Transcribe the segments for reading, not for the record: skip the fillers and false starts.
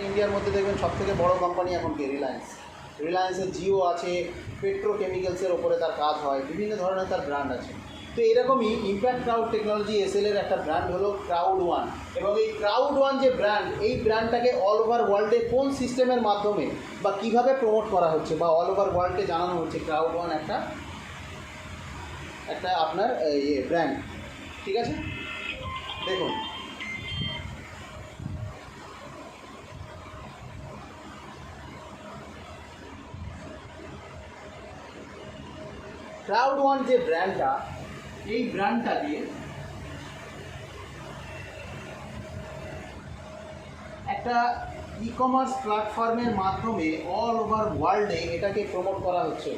ইন্ডিয়ার মধ্যে দেখবেন সবথেকে বড় কোম্পানি এখন কি রিলায়েন্সের জিও আছে, পেট্রোকেমিক্যালসের ওপরে তার কাজ হয়, বিভিন্ন ধরনের তার ব্র্যান্ড আছে। তো এরকমই ইম্প্যাক্ট ক্রাউড টেকনোলজি এসএলের একটা ব্র্যান্ড হলো ক্রাউড ওয়ান, এবং এই ক্রাউড ওয়ান যে ব্র্যান্ড, এই ব্র্যান্ডটাকে অল ওভার ওয়ার্ল্ডে কোন সিস্টেমের মাধ্যমে বা কিভাবে প্রমোট করা হচ্ছে বা অল ওভার ওয়ার্ল্ডকে জানানো হচ্ছে ক্রাউড ওয়ান একটা আপনার ব্র্যান্ড। ঠিক আছে, দেখুন ক্রাউড ওয়ান যে ব্র্যান্ডটা, এই ব্র্যান্ডটাকে একটা ই কমার্স প্ল্যাটফর্মের মাধ্যমে অল ওভার ওয়ার্ল্ডে এটাকে প্রমোট করা হচ্ছে।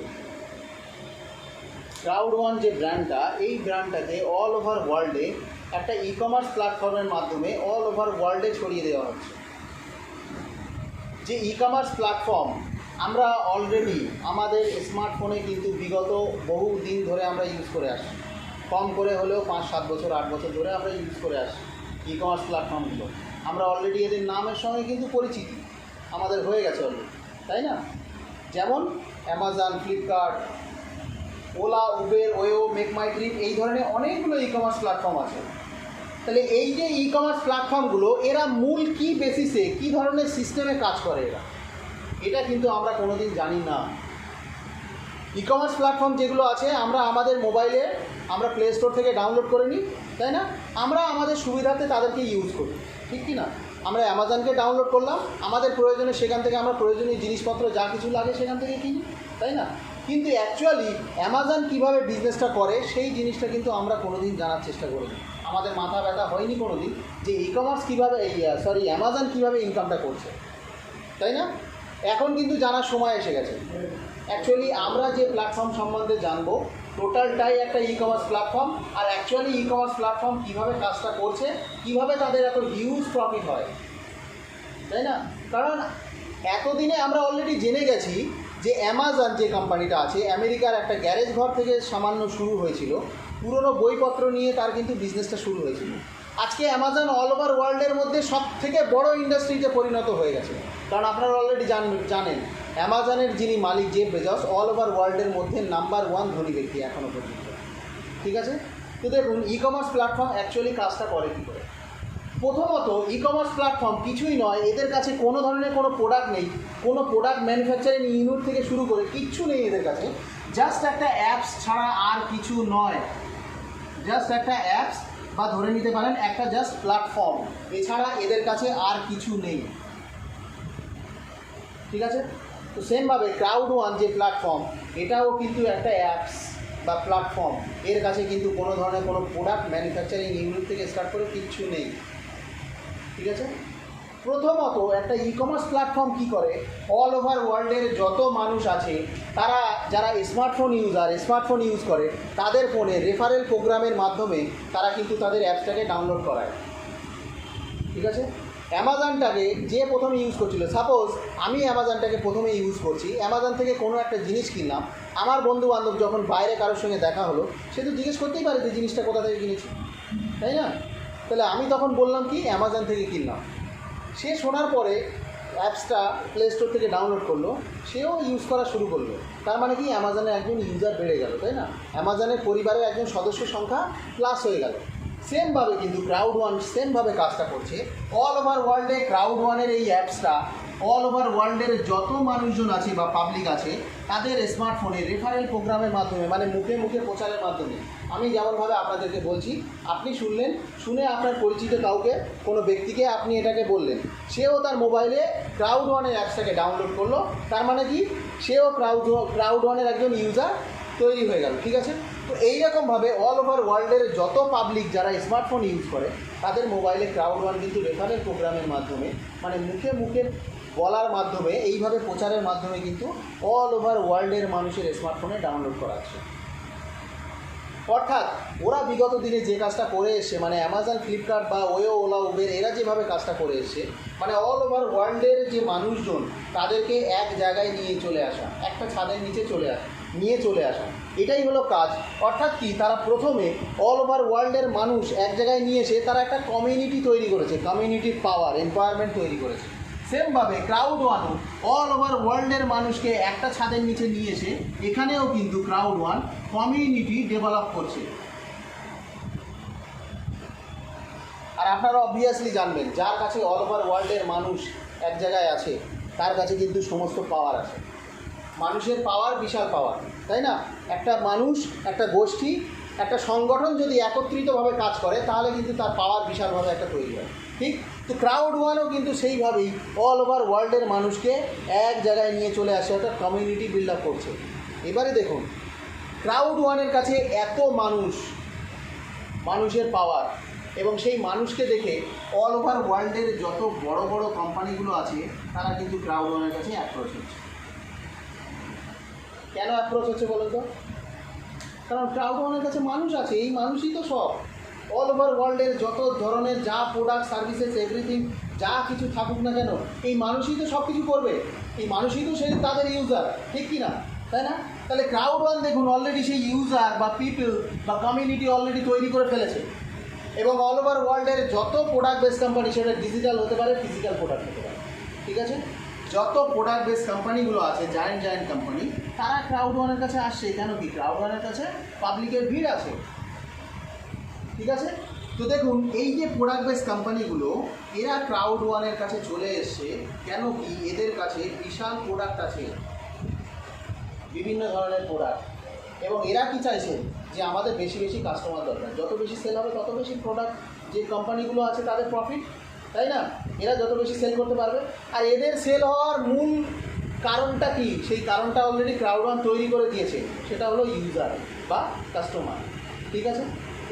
ক্রাউড ওয়ান যে ব্র্যান্ডটা, এই ব্র্যান্ডটাকে অল ওভার ওয়ার্ল্ডে একটা ই কমার্স প্ল্যাটফর্মের মাধ্যমে অল ওভার ওয়ার্ল্ডে ছড়িয়ে দেওয়া হচ্ছে। যে ই কমার্স প্ল্যাটফর্ম আমরা অলরেডি আমাদের স্মার্টফোনে কিন্তু বিগত বহু দিন ধরে আমরা ইউজ করে আসি, কম করে হলেও 5-7 বছর 8 বছর ধরে আমরা ইউজ করে আসি ই কমার্স প্ল্যাটফর্মগুলো। আমরা অলরেডি এদের নামের সঙ্গে কিন্তু পরিচিতি আমাদের হয়ে গেছে অলরেডি, তাই না? যেমন Amazon, Flipkart, OLA, Uber, ওয়ো, make মাই ট্রিপ, এই ধরনের অনেকগুলো ই কমার্স প্ল্যাটফর্ম আছে। তাহলে এই যে ই কমার্স প্ল্যাটফর্মগুলো, এরা মূল কী বেসিসে, কী ধরনের সিস্টেমে কাজ করে এটা কিন্তু আমরা কোনোদিন জানি না। ই কমার্স প্ল্যাটফর্ম যেগুলো আছে আমরা আমাদের মোবাইলে আমরা প্লে স্টোর থেকে ডাউনলোড করে নিই, তাই না? আমরা আমাদের সুবিধাতে তাদেরকে ইউজ করি, ঠিক কি না? আমরা অ্যামাজনকে ডাউনলোড করলাম, আমাদের প্রয়োজনে সেখান থেকে আমরা প্রয়োজনীয় জিনিসপত্র যা কিছু লাগে সেখান থেকে কিনি, তাই না? কিন্তু অ্যাকচুয়ালি অ্যামাজন কীভাবে বিজনেসটা করে সেই জিনিসটা কিন্তু আমরা কোনোদিন জানার চেষ্টা করিনি। আমাদের মাথা ব্যথা হয়নি কোনোদিন যে ই কমার্স কীভাবে অ্যামাজন কীভাবে ইনকামটা করছে, তাই না? এখন কিন্তু জানার সময় এসে গেছে। অ্যাকচুয়ালি আমরা যে প্ল্যাটফর্ম সম্বন্ধে জানবো, টোটালটাই একটা ই কমার্স প্ল্যাটফর্ম। আর অ্যাকচুয়ালি ই কমার্স প্ল্যাটফর্ম কীভাবে কাজটা করছে, কীভাবে তাদের এত হিউজ প্রফিট হয়, তাই না? কারণ এতদিনে আমরা অলরেডি জেনে গেছি যে অ্যামাজন যে কোম্পানিটা আছে, আমেরিকার একটা গ্যারেজ ঘর থেকে সামান্য শুরু হয়েছিল, পুরনো বইপত্র নিয়ে তার কিন্তু বিজনেসটা শুরু হয়েছিল। আজকে অ্যামাজন অল ওভার ওয়ার্ল্ডের মধ্যে সব থেকে বড় ইন্ডাস্ট্রিতে পরিণত হয়ে গেছে। কারণ আপনারা অলরেডি জানেন অ্যামাজনের যিনি মালিক, জেফ বেজোস, অল ওভার ওয়ার্ল্ডের মধ্যে নাম্বার 1 ধনী ব্যক্তি এখনও পর্যন্ত। ঠিক আছে, তো দেখুন ই কমার্স প্ল্যাটফর্ম অ্যাকচুয়ালি কাজটা করে কী করে। প্রথমত ই কমার্স প্ল্যাটফর্ম কিছুই নয়, এদের কাছে কোনো ধরনের কোনো প্রোডাক্ট নেই, কোনো প্রোডাক্ট ম্যানুফ্যাকচারিং ইউনিট থেকে শুরু করে কিচ্ছু নেই এদের কাছে। জাস্ট একটা অ্যাপস ছাড়া আর কিছু নয়, জাস্ট একটা অ্যাপস বা ধরে নিতে পারেন একটা জাস্ট প্ল্যাটফর্ম, এছাড়া এদের কাছে আর কিছু নেই। ঠিক আছে, তো সেমভাবে ক্রাউড ওয়ান যে প্ল্যাটফর্ম, এটাও কিন্তু একটা অ্যাপস বা প্ল্যাটফর্ম, এর কাছে কিন্তু কোনো ধরনের কোনো প্রোডাক্ট ম্যানুফ্যাকচারিং ইউনিট থেকে স্টার্ট করে কিচ্ছু নেই। ঠিক আছে, প্রথমত একটা ই কমার্স প্ল্যাটফর্ম কী করে, অল ওভার ওয়ার্ল্ডের যত মানুষ আছে তারা যারা স্মার্টফোন ইউজ করে তাদের ফোনে রেফারেল প্রোগ্রামের মাধ্যমে তারা কিন্তু তাদের অ্যাপসটাকে ডাউনলোড করায়। ঠিক আছে, অ্যামাজনটাকে যে প্রথমে ইউজ করছিল, সাপোজ আমি অ্যামাজনটাকে প্রথমে ইউজ করছি, অ্যামাজন থেকে কোনো একটা জিনিস কিনলাম, আমার বন্ধু বান্ধব যখন বাইরে কারোর সঙ্গে দেখা হলো, সে তো জিজ্ঞেস করতেই পারে যে জিনিসটা কোথা থেকে কিনেছি, তাই না? তাহলে আমি তখন বললাম কি অ্যামাজন থেকে কিনলাম। সে শোনার পরে অ্যাপসটা প্লে স্টোর থেকে ডাউনলোড করলো, সেও ইউজ করা শুরু করলো। তার মানে কি অ্যামাজনের একজন ইউজার বেড়ে গেল, তাই না? অ্যামাজনের পরিবারের একজন সদস্য সংখ্যা প্লাস হয়ে গেল। সেমভাবে কিন্তু ক্রাউড ওয়ান সেমভাবে কাজটা করছে। অল ওভার ওয়ার্ল্ডে ক্রাউড ওয়ানের এই অ্যাপসটা অল ওভার ওয়ার্ল্ডের যত মানুষজন আছে বা পাবলিক আছে তাদের স্মার্টফোনে রেফারেল প্রোগ্রামের মাধ্যমে, মানে মুখে মুখে প্রচারের মাধ্যমে, আমি যেমনভাবে আপনাদেরকে বলছি, আপনি শুনলেন, শুনে আপনার পরিচিত কাউকে, কোনো ব্যক্তিকে আপনি এটাকে বললেন, সেও তার মোবাইলে ক্রাউড ওয়ানের অ্যাপসটাকে ডাউনলোড করলো। তার মানে কি সেও ক্রাউড ওয়ানের একজন ইউজার তৈরি হয়ে গেল। ঠিক আছে, তো এইরকমভাবে অল ওভার ওয়ার্ল্ডের যত পাবলিক যারা স্মার্টফোন ইউজ করে তাদের মোবাইলে ক্রাউড ওয়ান কিন্তু রেফারেল প্রোগ্রামের মাধ্যমে, মানে মুখে মুখে বলার মাধ্যমে, এইভাবে প্রচারের মাধ্যমে কিন্তু অল ওভার ওয়ার্ল্ডের মানুষের স্মার্টফোনে ডাউনলোড করাচ্ছে। অর্থাৎ ওরা বিগত দিনে যে কাজটা করে এসছে, মানে অ্যামাজন, ফ্লিপকার্ট বা ওয়ো, ওলা, উবের, এরা যেভাবে কাজটা করে এসছে, মানে অল ওভার ওয়ার্ল্ডের যে মানুষজন তাদেরকে এক জায়গায় নিয়ে চলে আসা, একটা ছাদের নিচে নিয়ে চলে আসা, এটাই হলো কাজ। অর্থাৎ কি, তারা প্রথমে অল ওভার ওয়ার্ল্ডের মানুষ এক জায়গায় নিয়ে এসে তারা একটা কমিউনিটি তৈরি করেছে, কমিউনিটির পাওয়ার, এম্পাওয়ারমেন্ট তৈরি করেছে। সেমভাবে ক্রাউড ওয়ানও অল ওভার ওয়ার্ল্ডের মানুষকে একটা ছাদের নিচে নিয়ে এসে এখানেও কিন্তু ক্রাউড ওয়ান কমিউনিটি ডেভেলপ করছে। আর আপনারা অবভিয়াসলি জানবেন, যার কাছে অল ওভার ওয়ার্ল্ডের মানুষ এক জায়গায় আছে তার কাছে কিন্তু সমস্ত পাওয়ার আছে। মানুষের পাওয়ার বিশাল পাওয়ার, তাই না? একটা মানুষ, একটা গোষ্ঠী, একটা সংগঠন যদি একত্রিতভাবে কাজ করে তাহলে কিন্তু তার পাওয়ার বিশালভাবে একটা তৈরি হয়, ঠিক? তো ক্রাউড ওয়ানও কিন্তু সেইভাবেই অল ওভার ওয়ার্ল্ডের মানুষকে এক জায়গায় নিয়ে চলে আসে, একটা কমিউনিটি বিল্ড আপ করছে। এবারে দেখুন, ক্রাউড ওয়ানের কাছে এত মানুষের পাওয়ার, এবং সেই মানুষকে দেখে অল ওভার ওয়ার্ল্ডের যত বড় বড় কোম্পানিগুলো আছে তারা কিন্তু ক্রাউড ওয়ানের কাছে অ্যাপ্রোচ হচ্ছে। কেন অ্যাপ্রোচ হচ্ছে বলুন তো? কারণ ক্রাউড ওয়ানের কাছে মানুষ আছে, এই মানুষই তো সব। অল ওভার ওয়ার্ল্ডের যত ধরনের যা প্রোডাক্ট, সার্ভিসেস, এভরিথিং যা কিছু থাকুক না কেন, এই মানুষই তো সব কিছু করবে, এই মানুষই তো সেই তাদের ইউজার, ঠিক কি না? তাই না? তাহলে ক্রাউড ওয়ান দেখুন অলরেডি সেই ইউজার বা পিপল বা কমিউনিটি অলরেডি তৈরি করে ফেলেছে, এবং অল ওভার ওয়ার্ল্ডের যত প্রোডাক্ট বেস কোম্পানি, সেটা ডিজিটাল হতে পারে, ফিজিক্যাল প্রোডাক্ট হতে পারে, ঠিক আছে? যত প্রোডাক্ট বেস কোম্পানিগুলো আছে, জায়েন্ট কোম্পানি, তারা ক্রাউড ওয়ানের কাছে আসছে। কেন কি? ক্রাউড ওয়ানের কাছে পাবলিকের ভিড় আছে, ঠিক আছে? তো দেখুন, এই যে প্রোডাক্ট বেস কোম্পানিগুলো, এরা ক্রাউড ওয়ানের কাছে চলে এসছে কেন কি? এদের কাছে বিশাল প্রোডাক্ট আছে, বিভিন্ন ধরনের প্রোডাক্ট, এবং এরা কি চাইছে যে আমাদের বেশি বেশি কাস্টমার দরকার, যত বেশি সেল হবে তত বেশি প্রোডাক্ট যে কোম্পানিগুলো আছে তাদের প্রফিট, তাই না? এরা যত বেশি সেল করতে পারবে। আর এদের সেল হওয়ার মূল কারণটা কি? সেই কারণটা অলরেডি ক্রাউড ওয়ান তৈরি করে দিয়েছে, সেটা হলো ইউজার বা কাস্টমার, ঠিক আছে?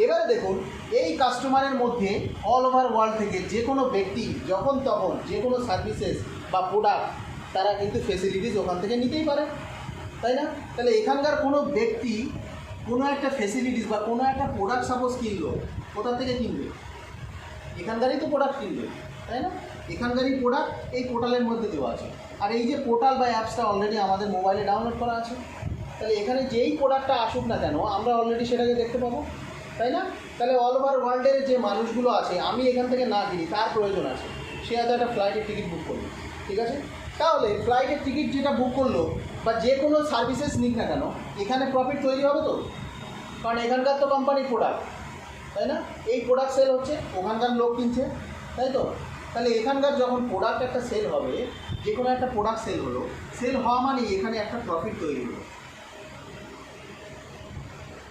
এবারে দেখুন, এই কাস্টমারের মধ্যে অল ওভার ওয়ার্ল্ড থেকে যে কোনো ব্যক্তি যখন তখন যে কোনো সার্ভিসেস বা প্রোডাক্ট তারা কিন্তু ফেসিলিটিস ওখান থেকে নিতেই পারে, তাই না? তাহলে এখানকার কোনো ব্যক্তি কোনো একটা ফেসিলিটিস বা কোনো একটা প্রোডাক্ট সাপোজ কিনলো, কোথা থেকে কিনবে? এখানকারই তো প্রোডাক্ট কিনবে, তাই না? এখানকারই প্রোডাক্ট এই পোর্টালের মধ্যে দেওয়া আছে। আর এই যে পোর্টাল বা অ্যাপসটা অলরেডি আমাদের মোবাইলে ডাউনলোড করা আছে, তাহলে এখানে যেই প্রোডাক্টটা আসুক না কেন আমরা অলরেডি সেটাকে দেখতে পাবো, তাই না? তাহলে অল ওভার ওয়ার্ল্ডের যে মানুষগুলো আছে, আমি এখান থেকে না কিনি, তার প্রয়োজন আছে, সে হয়তো একটা ফ্লাইটের টিকিট বুক করবে, ঠিক আছে? তাহলে ফ্লাইটের টিকিট যেটা বুক করলো বা যে কোনো সার্ভিসেস নিক না কেন, এখানে প্রফিট তৈরি হবে তো, কারণ এখানকার তো কোম্পানির প্রোডাক্ট, তাই না? এই প্রোডাক্ট সেল হচ্ছে, ওখানকার লোক কিনছে, তাই তো? তাহলে এখানকার যখন প্রোডাক্ট একটা সেল হবে, যে কোনো একটা প্রোডাক্ট সেল হলো, সেল হওয়া মানে এখানে একটা প্রফিট তৈরি হলো।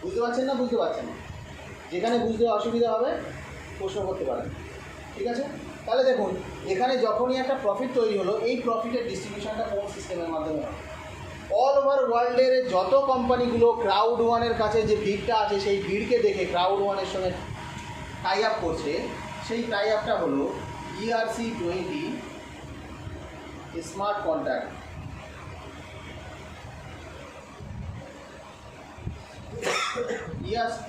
বুঝতে পারছেন না? বুঝতে পারছেন না? যেখানে বুঝতে অসুবিধা হবে প্রশ্ন করতে পারেন, ঠিক আছে? তাহলে দেখুন, এখানে যখনই একটা প্রফিট তৈরি হলো, এই প্রফিটের ডিস্ট্রিবিউশনটা কোন সিস্টেমের মাধ্যমে হবে? অল ওভার ওয়ার্ল্ডের যত কোম্পানিগুলো ক্রাউড ওয়ানের কাছে যে ভিড়টা আছে, সেই ভিড়কে দেখে ক্রাউড ওয়ানের সঙ্গে টাই আপ করছে, সেই টাই আপটা হলো ERC20 smart contact.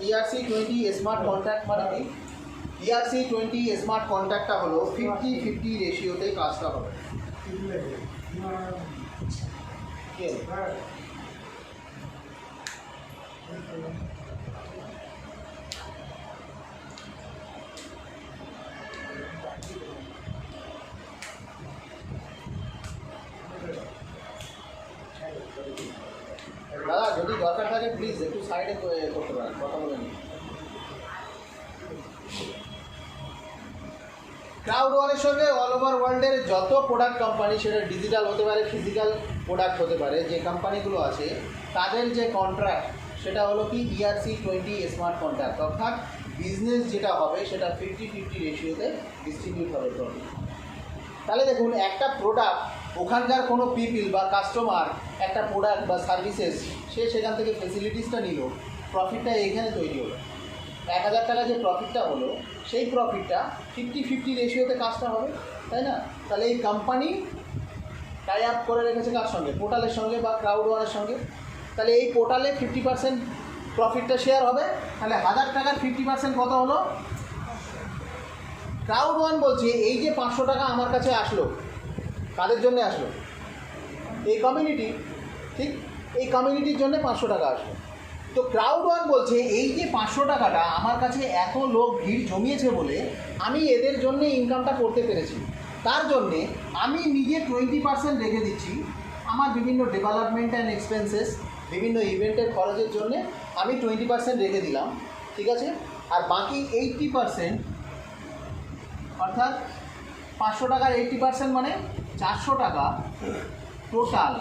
ERC20 smart contact মানে কি? ERC20 স্মার্ট কন্ট্যাক্টটা হলো 50-50 রেশিওতে কাজটা হবে। দাদা, যদি দরকার থাকে প্লিজ একটু সাইডে করতে পারেন, কথা বলে নিন। ক্রাউড ওয়ানের সঙ্গে অল ওভার ওয়ার্ল্ডের যত প্রোডাক্ট কোম্পানি, সেটা ডিজিটাল হতে পারে, ফিজিক্যাল প্রোডাক্ট হতে পারে, যে কোম্পানিগুলো আছে তাদের যে কন্ট্রাক্ট, সেটা হলো কি ERC20 স্মার্ট কন্ট্রাক্ট, অর্থাৎ বিজনেস যেটা হবে সেটা 50-50 রেশিওতে ডিস্ট্রিবিউট হবে প্রফিট। তাহলে দেখুন, একটা প্রোডাক্ট, ওখানকার কোনো পিপল বা কাস্টমার একটা প্রোডাক্ট বা সার্ভিসেস, সে সেখান থেকে ফেসিলিটিসটা নিল, প্রফিটটা এখানে তৈরি হলো। 1000 টাকা যে প্রফিটটা হলো, সেই প্রফিটটা 50-50 রেশিওতে কাজটা হবে, তাই না? তাহলে এই কোম্পানি টাই আপ করে রেখেছে কার সঙ্গে? পোর্টালের সঙ্গে বা ক্রাউড ওয়ানের সঙ্গে। তাহলে এই পোর্টালে 50% প্রফিটটা শেয়ার হবে। তাহলে 1000 টাকার 50% কত হলো? ক্রাউড ওয়ান বলছে এই যে 500 টাকা আমার কাছে আসলো, কাদের জন্য আসলো? এই কমিউনিটি, ঠিক? এই কমিউনিটির জন্য 500 টাকা আসলো। তো ক্রাউড ওয়ান বলছে এই যে 500 টাকাটা আমার কাছে এত লোক ভিড় জমিয়েছে বলে আমি এদের জন্য ইনকামটা করতে পেরেছি, তার জন্যে আমি নিজে 20% রেখে দিচ্ছি আমার বিভিন্ন ডেভেলপমেন্ট অ্যান্ড এক্সপেন্সেস, বিভিন্ন ইভেন্টের খরচের জন্যে আমি 20% রেখে দিলাম, ঠিক আছে। আর বাকি 80%, অর্থাৎ 500 টাকার 80% মানে 400 টাকা টোটাল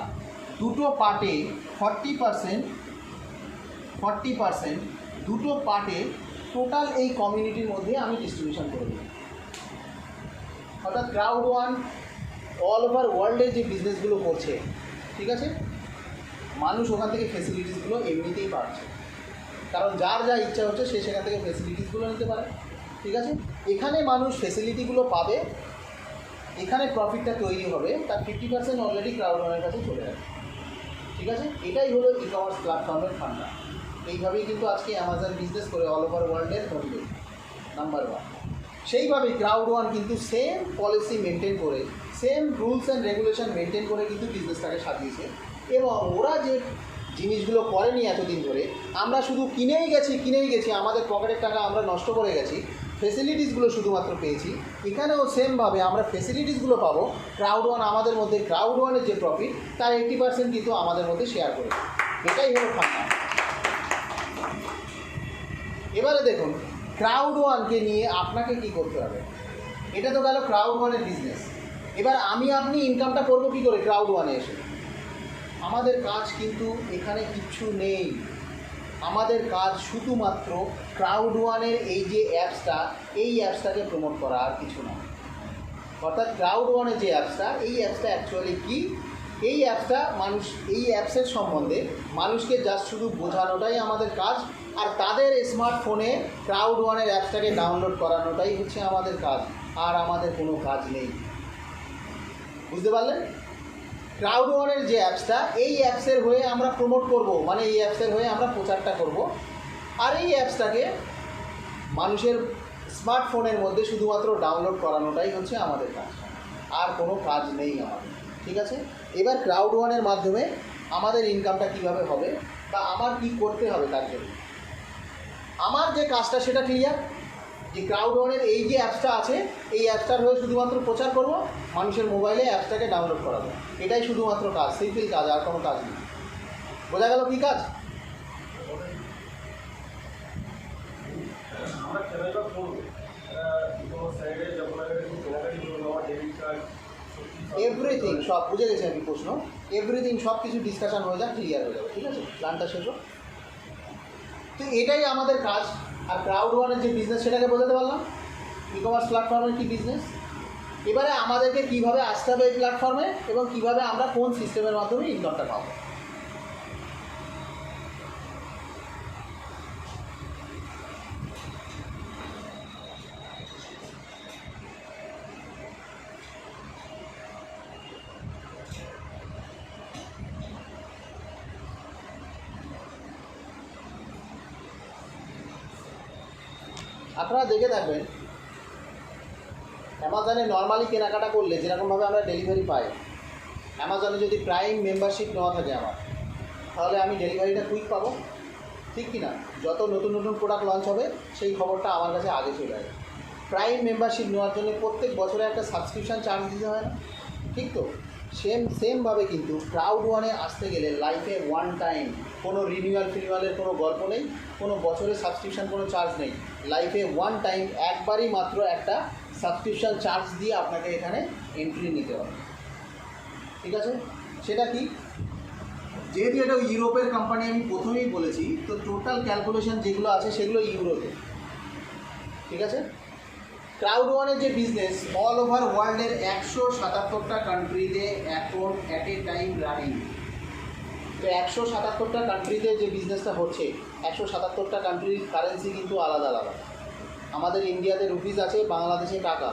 দুটো পার্টে 40% দুটো পার্টে টোটাল এই কমিউনিটির মধ্যে আমি ডিস্ট্রিবিউশন করে দিই। অর্থাৎ ক্রাউড ওয়ান অল ওভার ওয়ার্ল্ডে যে বিজনেসগুলো করছে, ঠিক আছে, মানুষ ওখান থেকে ফেসিলিটিসগুলো এমনিতেই পাচ্ছে, কারণ যার যা ইচ্ছা হচ্ছে সে সেখান থেকে ফেসিলিটিসগুলো নিতে পারে, ঠিক আছে। এখানে মানুষ ফেসিলিটিগুলো পাবে, এখানে প্রফিটটা তৈরি হবে, তার 50% অলরেডি ক্রাউড ওয়ানের কাছে চলে যাবে, ঠিক আছে। এটাই হলো ই কমার্স প্ল্যাটফর্মের ফান্ডা। এইভাবেই কিন্তু আজকে অ্যামাজন বিজনেস করে অল ওভার ওয়ার্ল্ডের মধ্যে নাম্বার 1। সেইভাবেই ক্রাউড ওয়ান কিন্তু সেম পলিসি মেনটেন করে, same rules and regulation maintain করে কিন্তু বিজনেসটাকে সাজিয়েছে। এবং ওরা যে জিনিসগুলো করেনি এতদিন ধরে, আমরা শুধু কিনেই গেছি, আমাদের পকেটের টাকা আমরা নষ্ট করে গেছি, ফেসিলিটিসগুলো শুধুমাত্র পেয়েছি। এখানেও সেমভাবে আমরা ফেসিলিটিসগুলো পাবো। ক্রাউড ওয়ান আমাদের মধ্যে, ক্রাউড ওয়ানের যে প্রফিট তার 80% কিন্তু আমাদের মধ্যে শেয়ার করে, এটাই হলো ফান্ডা। এবারে দেখুন ক্রাউড ওয়ানকে নিয়ে আপনাকে কি করতে হবে। এটা তো গেল ক্রাউড ওয়ানের বিজনেস। এবার আপনি ইনকামটা করবো কী করে ক্রাউড ওয়ানে এসে? আমাদের কাজ কিন্তু এখানে কিচ্ছু নেই। আমাদের কাজ শুধুমাত্র ক্রাউড ওয়ানের এই যে অ্যাপসটা, এই অ্যাপসটাকে প্রমোট করা, আর কিছু না। অর্থাৎ ক্রাউড ওয়ানের যে অ্যাপসটা, এই অ্যাপসটা অ্যাকচুয়ালি কী, এই অ্যাপসটা এই অ্যাপসের সম্বন্ধে মানুষকে জাস্ট শুধু বোঝানোটাই আমাদের কাজ। আর তাদের স্মার্টফোনে ক্রাউড ওয়ানের অ্যাপসটাকে ডাউনলোড করানোটাই হচ্ছে আমাদের কাজ, আর আমাদের কোনো কাজ নেই। বুঝতে পারলেন? ক্রাউড ওয়ানের যে অ্যাপসটা, এই অ্যাপসের হয়ে আমরা প্রমোট করব, মানে এই অ্যাপসের হয়ে আমরা প্রচারটা করব। আর এই অ্যাপসটাকে মানুষের স্মার্টফোনের মধ্যে শুধুমাত্র ডাউনলোড করানোটাই হচ্ছে আমাদের কাজ, আর কোনো কাজ নেই আমাদের, ঠিক আছে। এবার ক্রাউড ওয়ানের মাধ্যমে আমাদের ইনকামটা কীভাবে হবে বা আমার কী করতে হবে, তার জন্য আমার যে কাজটা সেটা ক্লিয়ার। যে ক্রাউড ওয়ানের এই যে অ্যাপসটা আছে, এই অ্যাপসটার হয়ে শুধুমাত্র প্রচার করব, মানুষের মোবাইলে অ্যাপসটাকে ডাউনলোড করাবো, এটাই শুধুমাত্র কাজ, সিম্পল কাজ, আর কোনো কাজ নেই। বোঝা গেল কী কাজ? এভরিথিং সব বুঝে গেছি আমি প্রশ্ন, এভরিথিং সব কিছু ডিসকাশন হয়ে যাক, ক্লিয়ার হয়ে যাবে, ঠিক আছে, প্ল্যানটা শেষ হোক। তো এটাই আমাদের কাজ। আর ক্রাউড ওয়ানের যে বিজনেস সেটাকে বোঝাতে পারলাম, ই কমার্স প্ল্যাটফর্মের কী বিজনেস। এবারে আমাদেরকে কীভাবে আসতে হবে এই প্ল্যাটফর্মে, এবং কীভাবে আমরা কোন সিস্টেমের মাধ্যমে ইনকামটা পাবো। আপনারা দেখে থাকবেন অ্যামাজনে নর্মালি কেনাকাটা করলে যেরকমভাবে আমরা ডেলিভারি পাই, অ্যামাজনে যদি প্রাইম মেম্বারশিপ নেওয়া থাকে আমার, তাহলে আমি ডেলিভারিটা কুইক পাবো, ঠিক কি না? যত নতুন নতুন প্রোডাক্ট লঞ্চ হবে সেই খবরটা আমার কাছে আগে চলে আসবে। প্রাইম মেম্বারশিপ নেওয়ার জন্য প্রত্যেক বছরে একটা সাবস্ক্রিপশান চার্জ দিতে হয় না, ঠিক তো? সেমভাবে কিন্তু ক্রাউড ওয়ানে আসতে গেলে লাইফে ওয়ান টাইম, কোনো রিনিউয়ালের কোনো গল্প নেই, কোনো বছরের সাবস্ক্রিপশান, কোনো চার্জ নেই। লাইফে ওয়ান টাইম একবারই মাত্র একটা সাবস্ক্রিপশান চার্জ দিয়ে আপনাকে এখানে এন্ট্রি নিতে হবে, ঠিক আছে। সেটা কি, যেহেতু এটা ইউরোপের কোম্পানি আমি প্রথমেই বলেছি, তো টোটাল ক্যালকুলেশন যেগুলো আছে সেগুলো ইউরোপে, ঠিক আছে। ক্রাউড ওয়ানের যে বিজনেস অল ওভার ওয়ার্ল্ডের 177টা কান্ট্রিতে এখন অ্যাট এ টাইম রানিং। তো 177টা কান্ট্রিতে যে বিজনেসটা হচ্ছে, 177টা কান্ট্রির কারেন্সি কিন্তু আলাদা আলাদা। আমাদের ইন্ডিয়াতে রুপিস আছে, বাংলাদেশে টাকা,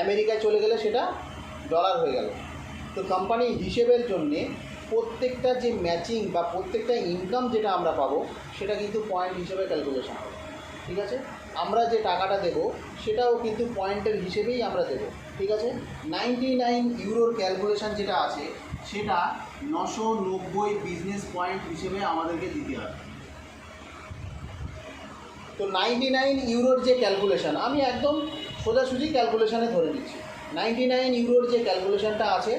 আমেরিকায় চলে গেলে সেটা ডলার হয়ে গেল। তো কোম্পানি হিসেবের জন্যে প্রত্যেকটা যে ম্যাচিং বা প্রত্যেকটা ইনকাম যেটা আমরা পাবো সেটা কিন্তু পয়েন্ট হিসেবে ক্যালকুলেশন হবে, ঠিক আছে। আমরা যে টাকাটা দেবো সেটাও কিন্তু পয়েন্টের হিসেবেই আমরা দেবো, ঠিক আছে। 99 ইউরোর ক্যালকুলেশন যেটা আছে সেটা 990 বিজনেস পয়েন্ট হিসেবে আমাদেরকে দিতে হবে। তো 99 ইউরোর যে ক্যালকুলেশন, আমি একদম সোজাসুজি ক্যালকুলেশানে ধরে নিচ্ছি, 99 ইউরোর যে ক্যালকুলেশনটা আছে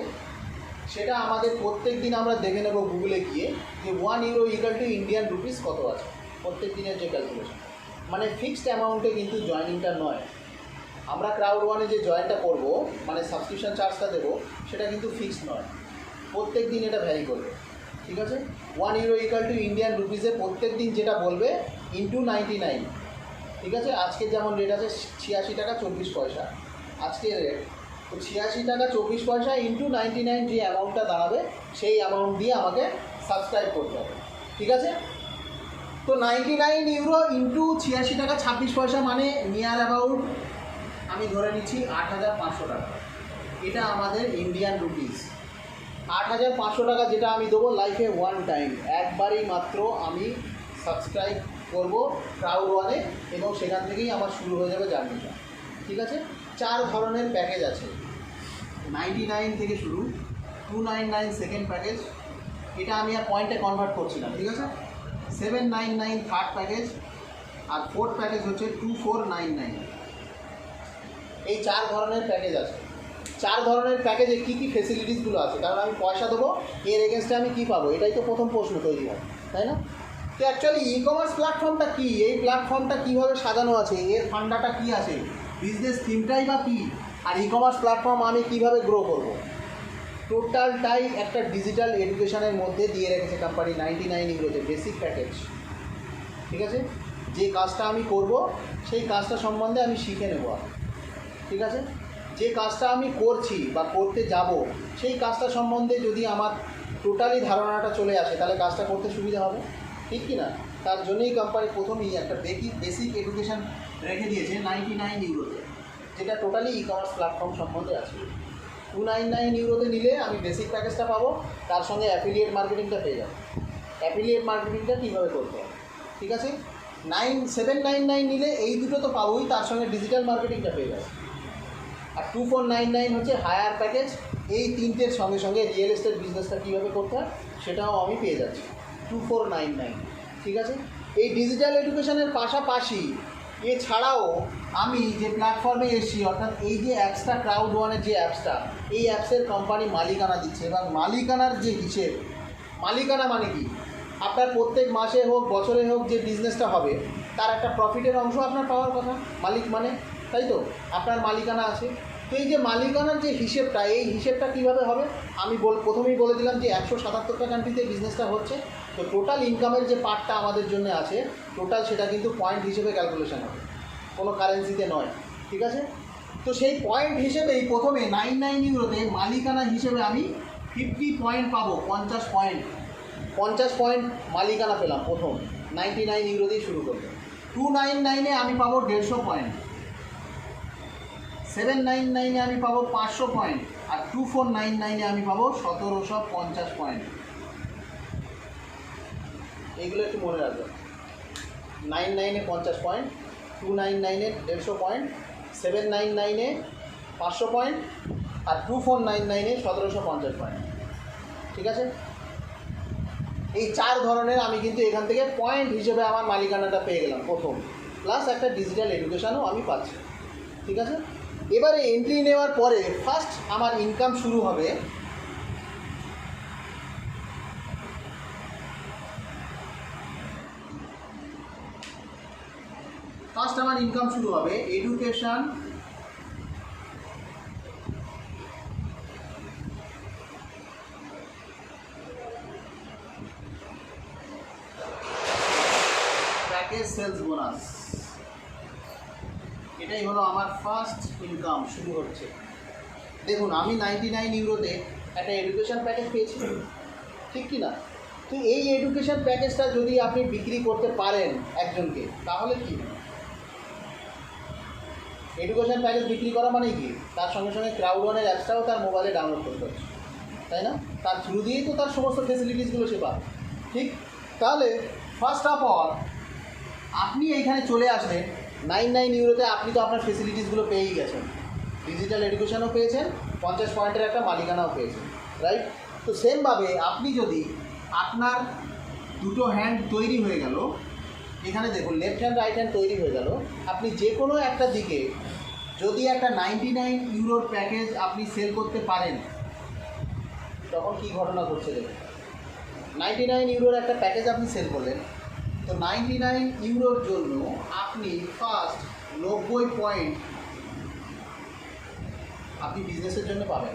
সেটা আমাদের প্রত্যেক দিন আমরা দেখে নেব গুগলে গিয়ে যে 1 euro equal to Indian rupees কত আছে প্রত্যেক দিনের যে ক্যালকুলেশন, মানে ফিক্সড অ্যামাউন্টে কিন্তু জয়েনিংটা নয়। আমরা ক্রাউড ওয়ানে যে জয়েনটা করব মানে সাবস্ক্রিপশন চার্জটা দেবো সেটা কিন্তু ফিক্সড নয়, প্রত্যেক দিন এটা ভ্যারি করবে। ঠিক আছে, 1 ইউরো ইকুয়াল টু ইন্ডিয়ান রুপিসে প্রত্যেক দিন যেটা বলবে ইন্টু 99। ঠিক আছে, আজকে যেমন রেট আছে 86 টাকা 24 পয়সা আজকের রেট, তো 86 টাকা 24 পয়সা ইন্টু 99 যে অ্যামাউন্টটা দাঁড়াবে সেই অ্যামাউন্ট দিয়ে আমাকে সাবস্ক্রাইব করতে হবে। ঠিক আছে, তো 99 ইউরো ইন্টু 86 টাকা 26 পয়সা মানে নিয়ার অ্যাবাউট আমি ধরে নিচ্ছি 8,500 টাকা। এটা আমাদের ইন্ডিয়ান রুপিস। 8,500 টাকা যেটা আমি দেবো লাইফে ওয়ান টাইম, একবারই মাত্র আমি সাবস্ক্রাইব করব ক্রাউড ওয়ানে এবং সেখান থেকেই আমার শুরু হয়ে যাবে জার্নিটা। ঠিক আছে, 4 ধরনের প্যাকেজ আছে, 99 থেকে শুরু, 299 সেকেন্ড প্যাকেজ, এটা আমি আর পয়েন্টে কনভার্ট করছি না। ঠিক আছে, 799 থার্ড প্যাকেজ, আর ফোর্থ প্যাকেজ হচ্ছে 2499। এই 4 ধরনের প্যাকেজ আছে। 4 ধরনের প্যাকেজে কী কী ফেসিলিটিসগুলো আছে, কারণ আমি পয়সা দেবো এর এগেনস্টে আমি কী পাবো, এটাই তো প্রথম প্রশ্ন তৈরি হয়, তাই না? তো অ্যাকচুয়ালি ই কমার্স প্ল্যাটফর্মটা কী, এই প্ল্যাটফর্মটা কীভাবে সাজানো আছে, এর ফান্ডাটা কী আছে, বিজনেস থিমটাই বা কী, আর ই কমার্স প্ল্যাটফর্ম আমি কীভাবে গ্রো করব, টোটালটাই একটা ডিজিটাল এডুকেশনের মধ্যে দিয়ে রেখেছে কোম্পানি 99 ইউরোতে বেসিক প্যাকেজ। ঠিক আছে, যে কাজটা আমি করব সেই কাজটা সম্বন্ধে আমি শিখে নেব। ঠিক আছে, যে কাজটা আমি করছি বা করতে যাব সেই কাজটা সম্বন্ধে যদি আমার টোটালি ধারণাটা চলে আসে তাহলে কাজটা করতে সুবিধা হবে, ঠিক কি না? তার জন্যই কোম্পানি প্রথমেই একটা বেসিক এডুকেশন রেখে দিয়েছে 99 ইউরোতে, যেটা টোটালি ই কমার্স প্ল্যাটফর্ম সম্বন্ধে আছে। 299 ইউরোতে নিলে আমি বেসিক প্যাকেজটা পাবো, তার সঙ্গে অ্যাফিলিয়েট মার্কেটিংটা পেয়ে যাবো। অ্যাফিলিয়েট মার্কেটিংটা কীভাবে করতে হবে, ঠিক আছে। 799 নিলে এই দুটো তো পাবোই, তার সঙ্গে ডিজিটাল মার্কেটিংটা পেয়ে যাবো। আর 2499 হচ্ছে হায়ার প্যাকেজ, এই তিনটের সঙ্গে সঙ্গে রিয়েল এস্টেট বিজনেসটা কীভাবে করতে হয় সেটাও আমি পেয়ে যাচ্ছি 2499। ঠিক আছে, এই ডিজিটাল এডুকেশনের পাশাপাশি এছাড়াও আমি যে প্ল্যাটফর্মে এসেছি, অর্থাৎ এই যে অ্যাপসটা ক্রাউড ওয়ানের যে অ্যাপসটা, এই অ্যাপসের কোম্পানি মালিকানা দিচ্ছে, এবং মালিকানার যে হিসেব, মালিকানা মানে কি, আপনার প্রত্যেক মাসে হোক বছরে হোক যে বিজনেসটা হবে তার একটা প্রফিটের অংশ আপনার পাওয়ার কথা, মালিক মানে, তাই তো? আপনার মালিকানা আছে, তো এই যে মালিকানার যে হিসেবটা, এই হিসেবটা কীভাবে হবে আমি প্রথমেই বলে দিলাম যে 177টা কান্ট্রিতে বিজনেসটা হচ্ছে, তো টোটাল ইনকামের যে পার্টটা আমাদের জন্য আছে টোটাল সেটা কিন্তু পয়েন্ট হিসেবে ক্যালকুলেশন হবে, কোনো কারেন্সিতে নয়। ঠিক আছে, তো সেই পয়েন্ট হিসেবেই প্রথমে 99 ইউরোতে মালিকানা হিসেবে আমি 50 পয়েন্ট পাবো, 50 পয়েন্ট মালিকানা পেলাম প্রথম 99 ইউরো দিয়ে শুরু করবো। 299-এ আমি পাবো 150 পয়েন্ট, 799-এ আমি পাবো 500 পয়েন্ট, আর 2499-এ আমি পাবো 1750 পয়েন্ট। এইগুলো একটু মনে রাখবেন, 99-এ 50 পয়েন্ট, 299-এ 150 পয়েন্ট, 799-এ 500 পয়েন্ট, আর 2499-এ 1750 পয়েন্ট। ঠিক আছে, এই 4 ধরনের আমি কিন্তু এখান থেকে পয়েন্ট হিসেবে আমার মালিকানাটা পেয়ে গেলাম প্রথম, প্লাস একটা ডিজিটাল এডুকেশানও আমি পাচ্ছি। ঠিক আছে, এবারে এন্ট্রি নেওয়ার পরে ফার্স্ট আমার ইনকাম শুরু হবে এডুকেশান প্যাকেজ সেলস বোনাস, এটাই হলো আমার ফার্স্ট ইনকাম শুরু হচ্ছে। দেখুন, আমি 99 ইউরোতে একটা এডুকেশান প্যাকেজ পেয়েছি, ঠিক কি না? তো এই এডুকেশান প্যাকেজটা যদি আপনি বিক্রি করতে পারেন একজনকে, তাহলে কি এডুকেশান প্যাকেজ বিক্রি করা মানে কি, তার সঙ্গে সঙ্গে ক্রাউড ওয়ানের অ্যাপসটাও তার মোবাইলে ডাউনলোড করতে হচ্ছে, তাই না? তার থ্রু দিয়েই তো তার সমস্ত ফেসিলিটিসগুলো সে পাবে। ঠিক, তাহলে ফার্স্ট অফ অল আপনি এইখানে চলে আসলেন 99 ইউরোতে, আপনি তো আপনার ফেসিলিটিসগুলো পেয়েই গেছেন, ডিজিটাল এডুকেশনও পেয়েছেন, 50 পয়েন্টের একটা মালিকানাও পেয়েছেন, রাইট? তো সেমভাবে আপনি যদি আপনার দুটো হ্যান্ড তৈরি হয়ে গেল, এখানে দেখুন লেফট হ্যান্ড রাইট হ্যান্ড তৈরি হয়ে গেল, আপনি যে কোনো একটা দিকে যদি একটা 99 ইউরোর প্যাকেজ আপনি সেল করতে পারেন, তখন কী ঘটনা ঘটছে দেখুন। 99 ইউরোর একটা প্যাকেজ আপনি সেল করলেন, তো 99 ইউরোর জন্য আপনি ফার্স্ট 90 পয়েন্ট আপনি বিজনেসের জন্য পাবেন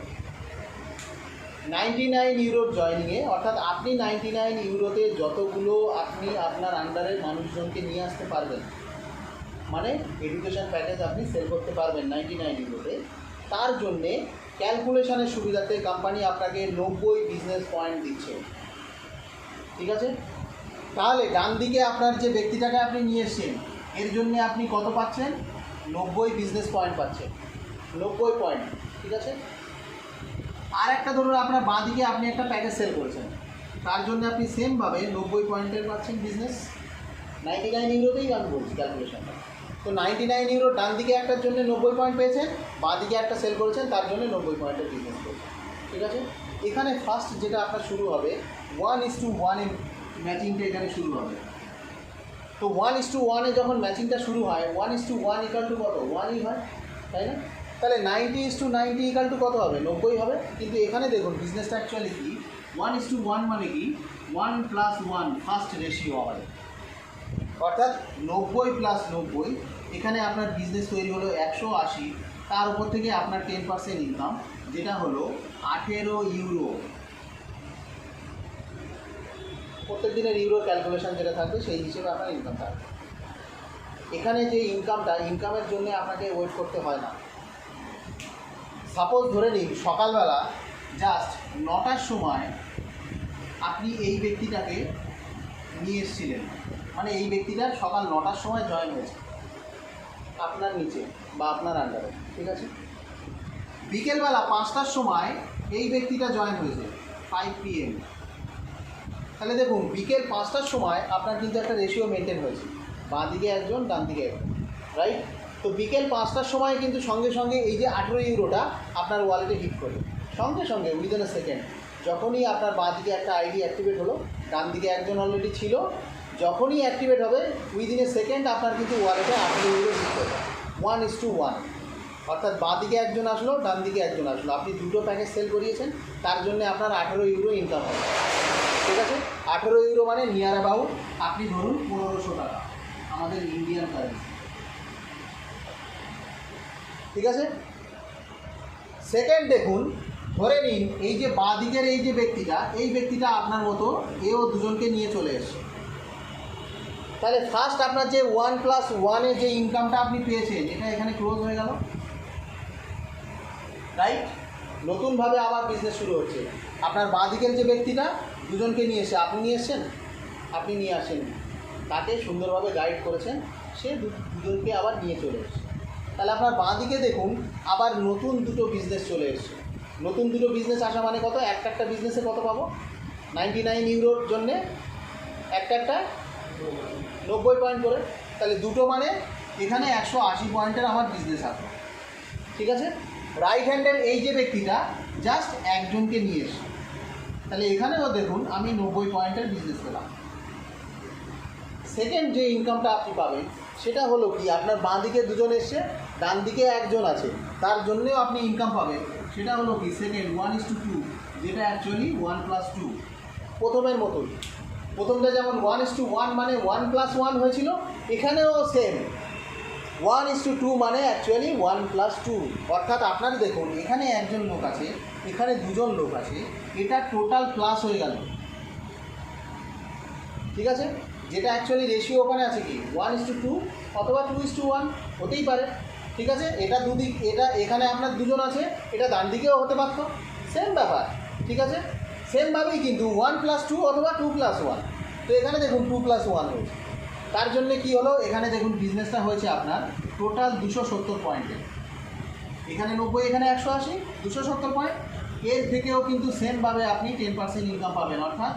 99 ইউরোর জয়নিংয়ে। অর্থাৎ আপনি 99 ইউরোতে যতগুলো আপনি আপনার আন্ডারের মানুষজনকে নিয়ে আসতে পারবেন, মানে এডুকেশন প্যাকেজ আপনি সেল করতে পারবেন 99 ইউরোতে, তার জন্যে ক্যালকুলেশনের সুবিধাতে কোম্পানি আপনাকে 90 বিজনেস পয়েন্ট দিচ্ছে। ঠিক আছে, তাহলে ডান দিকে আপনার যে ব্যক্তিটাকে আপনি নিয়ে এসছেন, এর জন্যে আপনি কত পাচ্ছেন? 90 বিজনেস পয়েন্ট পাচ্ছেন, 90 পয়েন্ট। ঠিক আছে, আর একটা ধরুন আপনার বাঁ দিকে আপনি একটা প্যাকেজ সেল করেছেন, তার জন্য আপনি সেমভাবে 90 পয়েন্টের পাচ্ছেন বিজনেস 99 ইউরোতেই আমি বলছি ক্যালকুলেশনটা। তো 99 ইউরো ডান দিকে একটার জন্য 90 পয়েন্ট পেয়েছেন, বাঁ দিকে একটা সেল করেছেন, তার জন্য 90 পয়েন্টের বিজনেস করেছেন। ঠিক আছে, এখানে ফার্স্ট যেটা আপনার শুরু হবে 1:1 এর ম্যাচিংটা এখানে শুরু হবে। তো 1:1 এ যখন ম্যাচিংটা শুরু হয়, 1:1 ইকাল টু কত? 1ই হয়, তাই না? তাহলে 90:90 ইকাল টু কত হবে? 90 হবে। কিন্তু এখানে দেখুন বিজনেসটা অ্যাকচুয়ালি কি, 1:1 মানে কি 1 + 1 ফার্স্ট রেশিও হবে, অর্থাৎ 90 + 90। এখানে আপনার বিজনেস তৈরি হলো 180, তার উপর থেকে আপনার 10% ইনকাম, যেটা হলো 18 ইউরো। প্রত্যেক দিনের ইউরো ক্যালকুলেশন যেটা থাকবে সেই হিসেবে আপনার ইনকাম থাকবে। এখানে যে ইনকামটা, ইনকামের জন্য আপনাকে ওয়েট করতে হয় না। সাপোজ ধরে নিন সকালবেলা জাস্ট 9টার সময় আপনি এই ব্যক্তিটাকে নিয়ে এসেছিলেন, মানে এই ব্যক্তিটা সকাল 9টার সময় জয়েন হয়েছে আপনার নিচে বা আপনার আন্ডারে। ঠিক আছে, বিকেলবেলা 5টার সময় এই ব্যক্তিটা জয়েন হয়েছে 5 PM। তাহলে দেখুন বিকেল 5টার সময় আপনার কিন্তু একটা রেশিও মেনটেন হয়েছে, বাঁ দিকে একজন ডান দিকে একজন, রাইট? তো বিকেল 5টার সময় কিন্তু সঙ্গে সঙ্গে এই যে 18 ইউরোটা আপনার ওয়ালেটে হিট করবে, সঙ্গে সঙ্গে উইদিন এ সেকেন্ড। যখনই আপনার বাঁ দিকে একটা আইডি অ্যাক্টিভেট হলো, ডান দিকে একজন অলরেডি ছিল, যখনই অ্যাক্টিভেট হবে উইদিন এ সেকেন্ড আপনার কিন্তু ওয়ালেটে 18 ইউরো হিট করবে 1:1। অর্থাৎ বাঁ দিকে একজন আসলো, ডান দিকে একজন আসলো, আপনি দুটো প্যাকেজ সেল করিয়েছেন, তার জন্য আপনার 18 ইউরো ইনকাম হবে। ঠিক আছে, 18 ইউরো মানে নিয়ার অ্যাবাউট আপনি ধরুন 1500 টাকা আমাদের ইন্ডিয়ান কারেন্সি। ঠিক আছে, সেকেন্ড দেখুন, ধরে নিন এই যে বাঁ দিকের এই যে ব্যক্তিটা, এই ব্যক্তিটা আপনার মতো এও দুজনকে নিয়ে চলে এসছে। তাহলে ফার্স্ট আপনার যে 1 + 1 এর যে ইনকামটা আপনি পেয়েছেন, এটা এখানে ক্লোজ হয়ে গেল, রাইট? নতুনভাবে আবার বিজনেস শুরু হচ্ছে। আপনার বাঁ দিকের যে ব্যক্তিটা দুজনকে নিয়ে এসে, আপনি নিয়ে এসছেন, আপনি নিয়ে আসেন, তাকে সুন্দরভাবে গাইড করেছেন, সে দুজনকে আবার নিয়ে চলে এসছে। তাহলে আপনার বাঁ দিকে দেখুন আবার নতুন দুটো বিজনেস চলে এসছে। নতুন দুটো বিজনেস আসা মানে কত? একটা বিজনেসে কত পাবো? 99 ইউরোর জন্যে একটা 90 পয়েন্ট করে, তাহলে দুটো মানে এখানে 180 পয়েন্টের আমার বিজনেস আসবে। ঠিক আছে, রাইট হ্যান্ডের এই যে ব্যক্তিটা জাস্ট একজনকে নিয়ে এসে, তাহলে এখানেও দেখুন আমি 90 পয়েন্টের বিজনেস পেলাম। সেকেন্ড যে ইনকামটা আপনি পাবেন সেটা হলো কি, আপনার বাঁ দিকে দুজন এসছে, ডান দিকে একজন আছে, তার জন্যেও আপনি ইনকাম পাবেন। সেটা হলো কি সেকেন্ড 1:2, যেটা অ্যাকচুয়ালি 1 + 2 প্রথমের মতন। প্রথমটা যেমন 1:1 মানে 1 + 1 হয়েছিল, এখানেও সেম 1:2 মানে অ্যাকচুয়ালি 1 + 2। অর্থাৎ আপনার দেখুন এখানে একজন লোক আছে, এখানে দুজন লোক আছে, এটা টোটাল প্লাস হয়ে গেল। ঠিক আছে, যেটা অ্যাকচুয়ালি রেশিও ওখানে আছে কি 1:2 অথবা 2:1 হতেই পারে। ঠিক আছে, এটা দুদিক, এটা এখানে আপনার দুজন আছে, এটা ডান দিকেও হতে পারত, সেম ব্যাপার। ঠিক আছে, সেমভাবেই কিন্তু 1 + 2 অথবা 2 + 1। তো এখানে দেখুন 2 + 1 হয়েছে, তার জন্যে কী হলো, এখানে দেখুন বিজনেসটা হয়েছে আপনার টোটাল 270 পয়েন্টে। এখানে 90, এখানে 180, 270 পয়েন্ট। এর থেকেও কিন্তু সেমভাবে আপনি 10% ইনকাম পাবেন, অর্থাৎ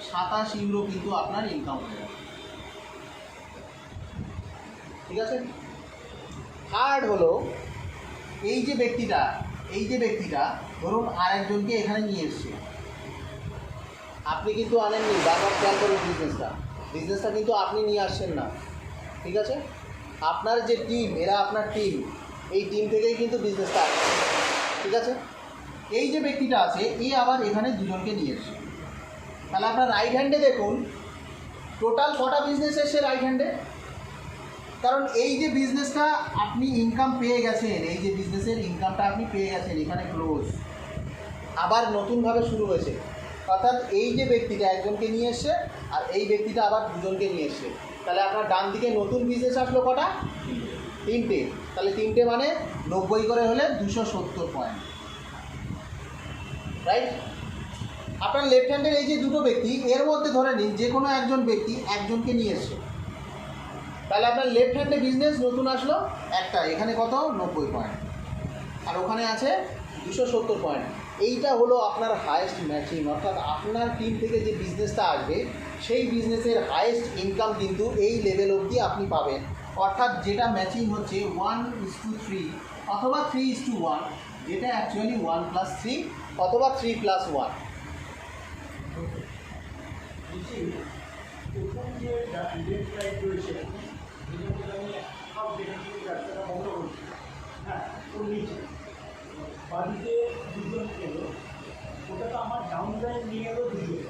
27 ইউরো কিন্তু আপনার ইনকাম হয়ে যাবে। ঠিক আছে, থার্ড হলো এই যে ব্যক্তিটা ধরুন আর একজনকে এখানে নিয়ে এসছে, আপনি কিন্তু আনেননি, বারবার খেয়াল করুন বিজনেসটা কিন্তু আপনি নিয়ে আসছেন না। ঠিক আছে, আপনার যে টিম, এরা আপনার টিম, এই টিম থেকেই কিন্তু বিজনেসটা আসে, ঠিক আছে। এই যে ব্যক্তিটা আছে আবার এখানে দুজনকে নিয়ে এসছে। তাহলে আপনার রাইট হ্যান্ডে দেখুন টোটাল কটা বিজনেস এসছে রাইট হ্যান্ডে। কারণ এই যে বিজনেসটা আপনি ইনকাম পেয়ে গেছেন, এই যে বিজনেসের ইনকামটা আপনি পেয়ে গেছেন, এখানে ক্লোজ, আবার নতুনভাবে শুরু হয়েছে। অর্থাৎ এই যে ব্যক্তিটা একজনকে নিয়ে এসছে আর এই ব্যক্তিটা আবার দুজনকে নিয়ে এসছে। তাহলে আপনার ডান দিকে নতুন বিজনেস আসলো কটা? 3টে। তাহলে 3টে মানে 90 করে হলে 270 পয়েন্ট, রাইট। আপনার লেফট হ্যান্ডের এই যে দুটো ব্যক্তি, এর মধ্যে ধরে নিন যে কোনো একজন ব্যক্তি একজনকে নিয়ে এসছে। তাহলে আপনার লেফট হ্যান্ডে বিজনেস নতুন আসলো একটা, এখানে কত? 90 পয়েন্ট, আর ওখানে আছে 270 পয়েন্ট। এইটা হলো আপনার হায়েস্ট ম্যাচিং। অর্থাৎ আপনার টিম থেকে যে বিজনেসটা আসবে সেই বিজনেসের হায়েস্ট ইনকাম কিন্তু এই লেভেল অবধি আপনি পাবেন। অর্থাৎ যেটা ম্যাচিং হচ্ছে 1:3 অথবা 3:1, যেটা অ্যাকচুয়ালি 1+3 অথবা 3+1। বাড়িতে দুজন এলো, ওটা তো আমার ডাউন লাইন নিয়ে এলো দুজন।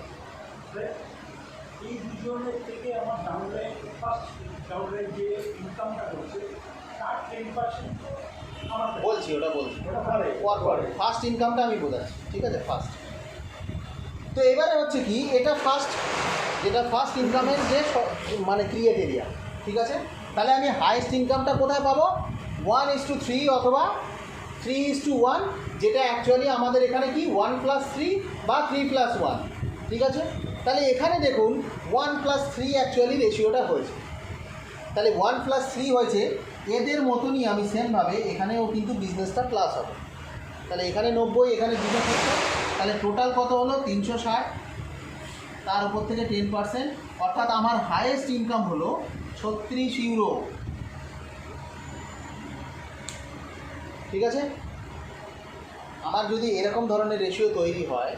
এই দুজনের থেকে আমার down line, first down line যে ইনকামটা করছে তার 10% আমার বলছি, ওটা বলছি, ওটা পরে পরে ফার্স্ট ইনকামটা আমি বোঝাচ্ছি, ঠিক আছে। ফার্স্ট তো এবারে হচ্ছে কি, এটা ফার্স্ট, যেটা ফার্স্ট ইনকামের যে মানে ক্রিয়েট এরিয়া, ঠিক আছে। তাহলে আমি হাইয়েস্ট ইনকামটা কোথায় পাবো? 1:3 অথবা 3:1, যেটা অ্যাকচুয়ালি আমাদের এখানে কি 1+3 বা 3+1, ঠিক আছে। তাহলে এখানে দেখুন 1+3 অ্যাকচুয়ালি রেশিওটা হয়েছে। তাহলে 1+3 হয়েছে, এদের মতনই আমি সেমভাবে এখানেও কিন্তু বিজনেসটা প্লাস হবে। তাহলে এখানে 90, এখানে 270, তাহলে টোটাল কত হলো? 360, তার উপর থেকে 10%, অর্থাৎ আমার হায়েস্ট ইনকাম হলো 36 ইউরো, ঠিক আছে। আমার যদি এরকম ধরনের রেশিও তৈরি হয়,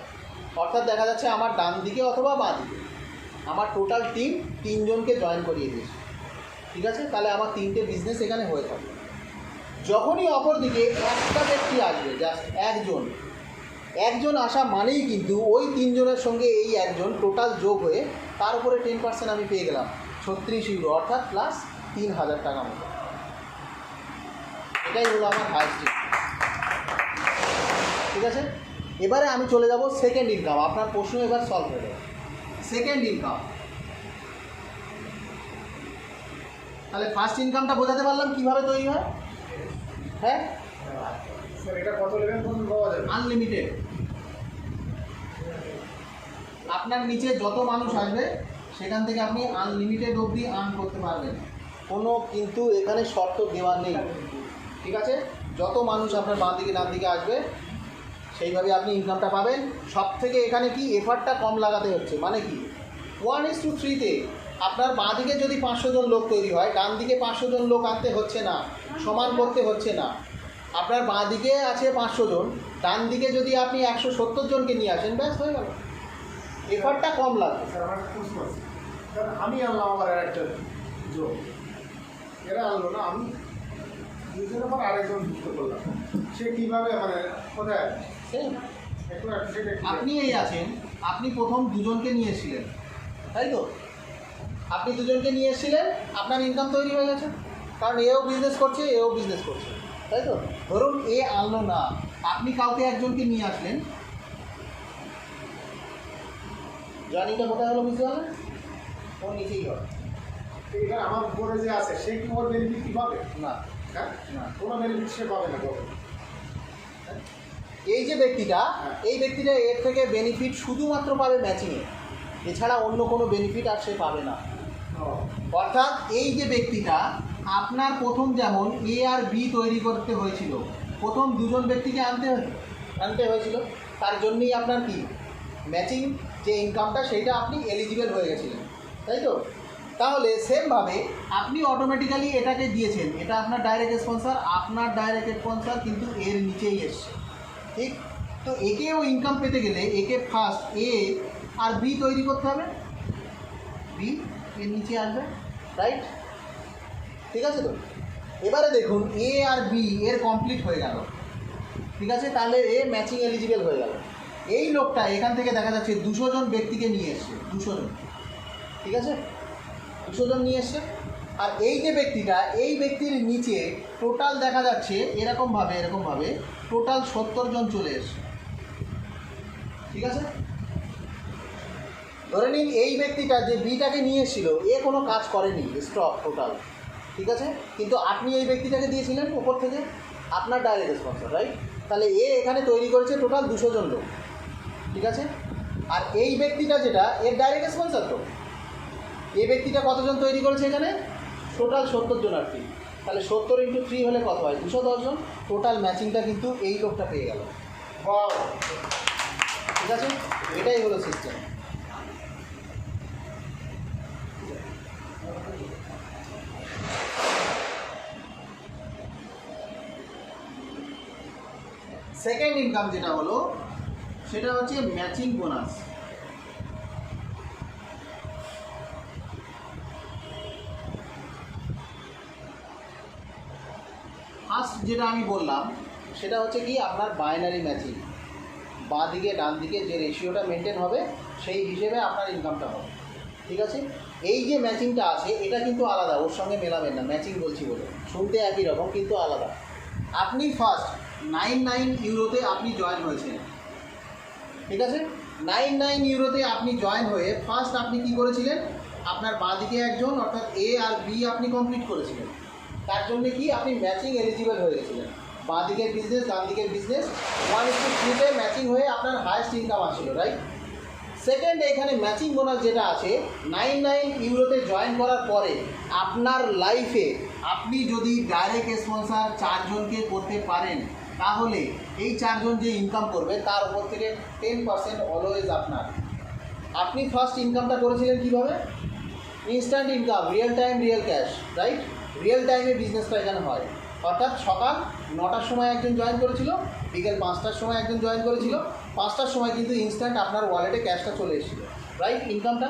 অর্থাৎ দেখা যাচ্ছে আমার ডান দিকে অথবা বাঁ দিকে আমার টোটাল টিম 3 জনকে জয়েন করিয়ে দিয়েছে, ঠিক আছে। তাহলে আমার 3টে বিজনেস এখানে হয়ে থাকে। যখনই অপর দিকে একটা ব্যক্তি আসবে, জাস্ট একজন আসা মানেই কিন্তু ওই 3 জনের সঙ্গে এই একজন টোটাল যোগ হয়ে তার উপরে 10% আমি পেয়ে গেলাম, 36 ইউরো, অর্থাৎ প্লাস 3000 টাকা মতো। এটাই হলো আমার হাইস্ট ইনকাম, ঠিক আছে। এবারে আমি চলে যাব সেকেন্ড ইনকাম। আপনার প্রশ্ন এবার সলভ হয়ে যাবে। সেকেন্ড ইনকাম, তাহলে ফার্স্ট ইনকামটা বোঝাতে পারলাম কীভাবে তৈরি হয়। হ্যাঁ স্যার, এটা কত লেভেল পর্যন্ত পাওয়া যাবে? আনলিমিটেড। আপনার নিচে যত মানুষ আসবে সেখান থেকে আপনি আনলিমিটেড অবধি আর্ন করতে পারবেন, কোনো কিন্তু এখানে শর্ত দেওয়ার নেই, ঠিক আছে। যত মানুষ আপনার বাঁ দিকে ডান দিকে আসবে সেইভাবে আপনি ইনকামটা পাবেন। সব থেকে এখানে কি এফার্টটা কম লাগাতে হচ্ছে, মানে কি 1:3-তে আপনার বাঁ দিকে যদি 500 জন লোক তৈরি হয়, ডান দিকে 500 জন লোক আনতে হচ্ছে না, সমান করতে হচ্ছে না। আপনার বাঁ দিকে আছে 500 জন, ডান দিকে যদি আপনি 170 জনকে নিয়ে আসেন, ব্যাস হয়ে গেল, এফার্টটা কম লাগবে। স্যার, আমার প্রশ্ন আছে। কারণ আমি আনলাম আমার একটা যোগ, এরা আনলো না, আমি দুজনের পর আরেকজন যুক্ত করলাম, সে কীভাবে মানে কোথায় আপনি এই আছেন, আপনি প্রথম দুজনকে নিয়ে এসেছিলেন, তাই তো? আপনি দুজনকে নিয়ে এসেছিলেন, আপনার ইনকাম তৈরি হয়ে গেছে, কারণ এও বিজনেস করছে, এও বিজনেস করছে, তাই তো? ধরুন এ আনলো না, আপনি কাউকে একজনকে নিয়ে আসলেন, জয়েনিংটা কোথায় হলো বুঝতে পারলেন? ওর নিচেই হবে। এখানে আমার উপরে যে আছে সে কি ওর বেনিফিট কী পাবে? না, হ্যাঁ, না, কোনো বেনিফিট সে পাবে না। এই যে ব্যক্তিটা, এই ব্যক্তিটা এর থেকে বেনিফিট শুধুমাত্র পাবে ম্যাচিংয়ে, এছাড়া অন্য কোনো বেনিফিট আর সে পাবে না। অর্থাৎ এই যে ব্যক্তিটা, আপনার প্রথম যেমন এ আর বি তৈরি করতে হয়েছিল, প্রথম দুজন ব্যক্তিকে আনতে হয়েছিল, তার জন্যই আপনার কি ম্যাচিং যে ইনকামটা সেইটা আপনি এলিজিবল হয়ে গেছিলেন, তাই তো? তাহলে সেমভাবে আপনি অটোমেটিক্যালি এটাকে দিয়েছেন, এটা আপনার ডাইরেক্ট স্পন্সর, আপনার ডাইরেক্ট স্পন্সর কিন্তু এর নিচেই এসছে, ঠিক তো? একেও ইনকাম পেতে গেলে একে ফার্স্ট এ আর বি তৈরি করতে হবে, বি এর নিচে আসবে, রাইট? ঠিক আছে তো? এবারে দেখুন এ আর বি এর কমপ্লিট হয়ে গেল, ঠিক আছে, তাহলে এ ম্যাচিং এলিজিবল হয়ে গেল। এই লোকটা এখান থেকে দেখা যাচ্ছে 200 জন ব্যক্তিকে নিয়ে এসছে, 200 জন, ঠিক আছে, 200 জন নিয়ে এসছে। আর এই যে ব্যক্তিটা, এই ব্যক্তির নিচে টোটাল দেখা যাচ্ছে এরকমভাবে টোটাল 70 জন চলে এসছে, ঠিক আছে। ধরে নিন এই ব্যক্তিটা যে বিটাকে নিয়ে এসেছিল এ কোনো কাজ করেনি, স্টপ টোটাল, ঠিক আছে, কিন্তু আপনি এই ব্যক্তিটাকে দিয়েছিলেন ওপর থেকে, আপনার ডাইরেক্ট স্পন্সর, রাইট। তাহলে এ এখানে তৈরি করেছে টোটাল 200 জন লোক, ঠিক আছে। আর এই ব্যক্তিটা যেটা এর ডাইরেক্ট স্পন্সর, তো এই ব্যক্তিটা কতজন তৈরি করেছে এখানে, টোটাল 70 জন আর কি। তাহলে 70 × 3 হলে কত হয়, 210 জন। টোটাল ম্যাচিংটা কিন্তু এই লোকটা পেয়ে গেল, ঠিক আছে। এটাই হলো সিস্টেম। সেকেন্ড ইনকাম যেটা হলো সেটা হচ্ছে ম্যাচিং বোনাস। ফার্স্ট যেটা আমি বললাম সেটা হচ্ছে কি আপনার বাইনারি ম্যাচিং, বাঁ দিকে ডান দিকে যে রেশিওটা মেনটেন হবে সেই হিসেবে আপনার ইনকামটা হবে, ঠিক আছে। এই যে ম্যাচিংটা আছে এটা কিন্তু আলাদা, ওর সঙ্গে মেলাবেন না, ম্যাচিং বলছি বলে শুনতে একই রকম কিন্তু আলাদা। আপনি ফার্স্ট 99 ইউরোতে আপনি জয়েন হয়েছেন, ঠিক আছে। 99 ইউরোতে আপনি জয়েন হয়ে ফার্স্ট আপনি কি করেছিলেন, আপনার বাঁ দিকে একজন অর্থাৎ এ আর বি আপনি কমপ্লিট করেছিলেন, তার জন্য কি আপনি ম্যাচিং এলিজিবল হয়ে গেছিলেন। বাঁ দিকের বিজনেস ডান দিকের বিজনেস 1:3তে ম্যাচিং হয়ে আপনার হায়েস্ট ইনকাম আসছিল, রাইট। সেকেন্ড, এখানে ম্যাচিং বোনাস যেটা আছে 99 ইউরোতে জয়েন করার পরে আপনার লাইফে আপনি যদি ডাইরেক্ট স্পন্সর 4 জনকে করতে পারেন তাহলে এই 4 জন যে ইনকাম করবে তার উপর থেকে 10% অলওয়েজ আপনার। আপনি ফার্স্ট ইনকামটা করেছিলেন কীভাবে, instant income, real time real cash, right. Real টাইমে বিজনেসটা এখানে হয়, অর্থাৎ সকাল 9টার সময় একজন জয়েন করেছিল, বিকেল 5টার সময় একজন জয়েন করেছিল, 5টার সময় কিন্তু ইনস্ট্যান্ট আপনার ওয়ালেটে ক্যাশটা চলে এসেছিলো, রাইট, ইনকামটা।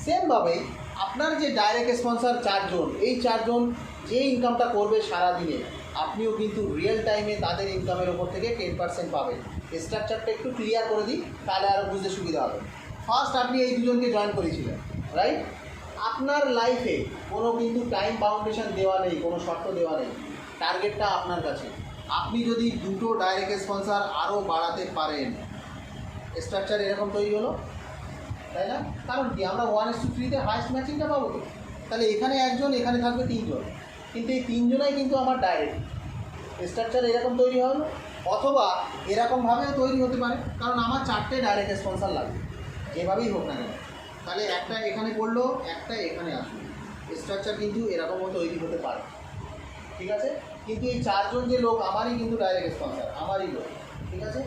সেমভাবেই আপনার যে ডাইরেক্ট স্পন্সর 4 জন, এই 4 জন যে ইনকামটা করবে সারাদিনে আপনিও কিন্তু রিয়েল টাইমে তাদের ইনকামের ওপর থেকে 10% পাবেন। স্ট্রাকচারটা একটু ক্লিয়ার করে দিই তাহলে আরও বুঝতে সুবিধা হবে। ফার্স্ট আপনি এই দুজনকে জয়েন করেছিলেন, রাইট। আপনার লাইফে কোনো কিন্তু টাইম বাউন্ডেশন দেওয়া নেই, কোনো শর্ত দেওয়া নেই, টার্গেটটা আপনার কাছে। আপনি যদি 2টো ডাইরেক্ট স্পন্সর আরও বাড়াতে পারেন, স্ট্রাকচার এরকম তৈরি হলো, তাই না। কারণ কি আমরা 1:3তে হাইস্ট ম্যাচিংটা পাবো, তো তাহলে এখানে একজন, এখানে থাকবে 3 জন, কিন্তু এই 3 জনাই কিন্তু আমার ডাইরেক্ট। স্ট্রাকচার এরকম তৈরি হলো, অথবা এরকমভাবেও তৈরি হতে পারে, কারণ আমার 4টে ডাইরেক্ট স্পন্সর লাগবে, যেভাবেই হোক না কেন। তাহলে একটা এখানে পড়লো, একটা এখানে আসলো, স্ট্রাকচার কিন্তু এরকমও তৈরি হতে পারে, ঠিক আছে। কিন্তু এই 4 জন যে লোক আমারই কিন্তু ডাইরেক্ট স্পন্সর, আমারই লোক, ঠিক আছে।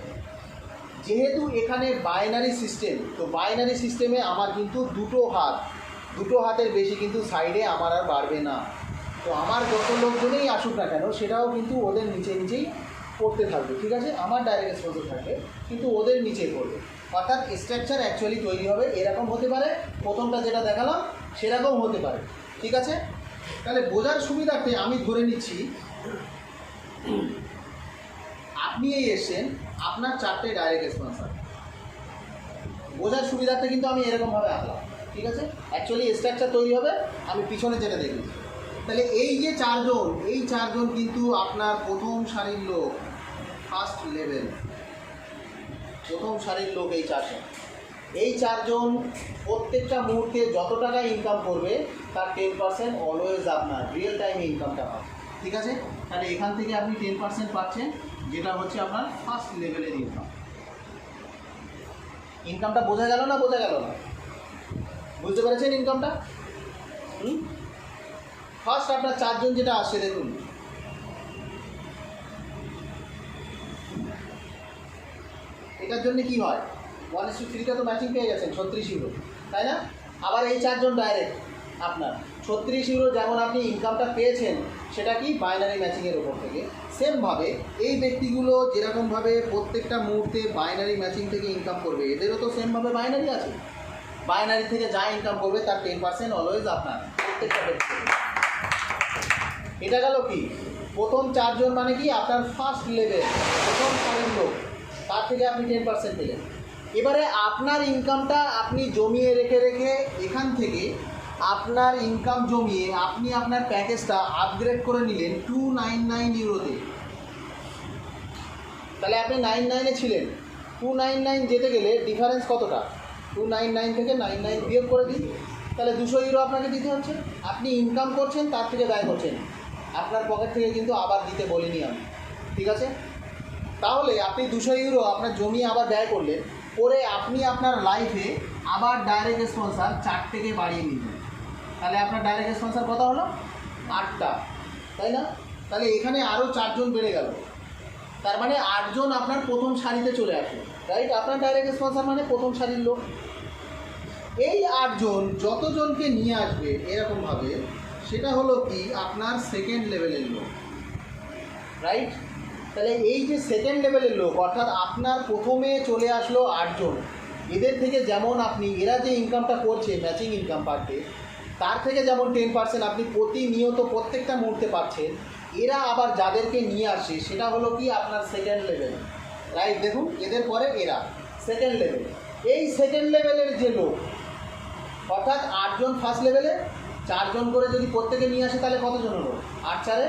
যেহেতু এখানে বাইনারি সিস্টেম, তো বাইনারি সিস্টেমে আমার কিন্তু 2 হাতের বেশি কিন্তু সাইডে আমার আর বাড়বে না। তো আমার যত লোকজনেই আসুক না কেন সেটাও কিন্তু ওদের নিচেই পড়তে থাকবে, ঠিক আছে। আমার ডাইরেক্ট স্পন্সর থাকবে কিন্তু ওদের নিচেই পড়বে, অর্থাৎ স্ট্রাকচার অ্যাকচুয়ালি তৈরি হবে এরকম হতে পারে, প্রথমটা যেটা দেখালাম সেরকম হতে পারে, ঠিক আছে। তাহলে বোঝার সুবিধার্থে আমি ধরে নিচ্ছি আপনি এই এসছেন, আপনার 4টে ডাইরেক্ট স্পন্সর, বোঝার সুবিধার্থে কিন্তু আমি এরকমভাবে আঁকলাম, ঠিক আছে। অ্যাকচুয়ালি স্ট্রাকচার তৈরি হবে আমি পিছনে যেটা দেখেছি। তাহলে এই যে 4 জন, এই 4 জন কিন্তু আপনার প্রথম সারির লোক, ফার্স্ট লেভেল, প্রথম সারির লোক এই 4 জন। এই 4 জন প্রত্যেকটা মুহূর্তে যত টাকা ইনকাম করবে তার 10% অলওয়েজ আপনার রিয়েল টাইমে ইনকামটা হবে, ঠিক আছে। তাহলে এখান থেকে আপনি 10% পাচ্ছেন, যেটা হচ্ছে আপনার ফার্স্ট লেভেলের ইনকাম। ইনকামটা বোঝা গেল না, বোঝা গেল না, বুঝতে পেরেছেন ইনকামটা? ফার্স্ট আপনার 4 জন যেটা আসছে দেখুন, এটার জন্য কি হয়, 1:3টা তো ম্যাচিং পেয়ে গেছেন 36 ইউরো, তাই না। আবার এই 4 জন ডাইরেক্ট আপনার 36 ইউরো যেমন আপনি ইনকামটা পেয়েছেন সেটা কি বাইনারি ম্যাচিংয়ের ওপর থেকে। সেমভাবে এই ব্যক্তিগুলো যেরকমভাবে প্রত্যেকটা মুহূর্তে বাইনারি ম্যাচিং থেকে ইনকাম করবে, এদেরও তো সেমভাবে বাইনারি আছে, বাইনারি থেকে যা ইনকাম করবে তার 10% অলওয়েজ আপনার প্রত্যেকটা ব্যক্তি। এটা গেল কি প্রথম 4 জন মানে কি আপনার ফার্স্ট লেভেল, প্রথম সারির লোক, তার থেকে আপনি 10% পেলেন। এবারে আপনার ইনকামটা আপনি জমিয়ে রেখে রেখে এখান থেকে আপনার ইনকাম জমিয়ে আপনি আপনার প্যাকেজটা আপগ্রেড করে নিলেন 299 ইউরোতে। তাহলে আপনি 99-এ ছিলেন, 299 যেতে গেলে ডিফারেন্স কতটা? 299 থেকে 99 বিয়োগ করে দিন, তাহলে 200 ইউরো আপনাকে দিতে হচ্ছে। আপনি ইনকাম করছেন, তার থেকে ব্যয় করছেন, আপনার পকেট থেকে কিন্তু আবার দিতে বলিনি আমি, ঠিক আছে? তাহলে আপনি 200 ইউরো আপনার জমিয়ে আবার ব্যয় করলেন, করে আপনি আপনার লাইফে আবার ডাইরেক্ট স্পন্সার 4 থেকে বাড়িয়ে নিলেন। তাহলে আপনার ডাইরেক্ট স্পন্সার কত হলো? 8টা, তাই না? তাহলে এখানে আরও 4 জন বেড়ে গেল, তার মানে 8 জন আপনার প্রথম সারিতে চলে আসলো, রাইট? আপনার ডাইরেক্ট স্পন্সার মানে প্রথম সারির লোক। এই 8 জন যতজনকে নিয়ে আসবে এরকমভাবে, সেটা হলো কি আপনার সেকেন্ড লেভেলের লোক, রাইট? তাহলে এই যে সেকেন্ড লেভেলের লোক, অর্থাৎ আপনার প্রথমে চলে আসলো 8 জন, এদের থেকে যেমন আপনি, এরা যে ইনকামটা করছে ম্যাচিং ইনকাম পার ডে, তার থেকে যেমন 10% আপনি প্রতিনিয়ত প্রত্যেকটা মুহূর্তে পাচ্ছেন, এরা আবার যাদেরকে নিয়ে আসে সেটা হলো কি আপনার সেকেন্ড লেভেল, রাইট? দেখুন এদের পরে এরা সেকেন্ড লেভেল। এই সেকেন্ড লেভেলের যে লোক, অর্থাৎ 8 জন ফার্স্ট লেভেলে, 4 জন করে যদি প্রত্যেকে নিয়ে আসে তাহলে কতজন হলো? 8 × 4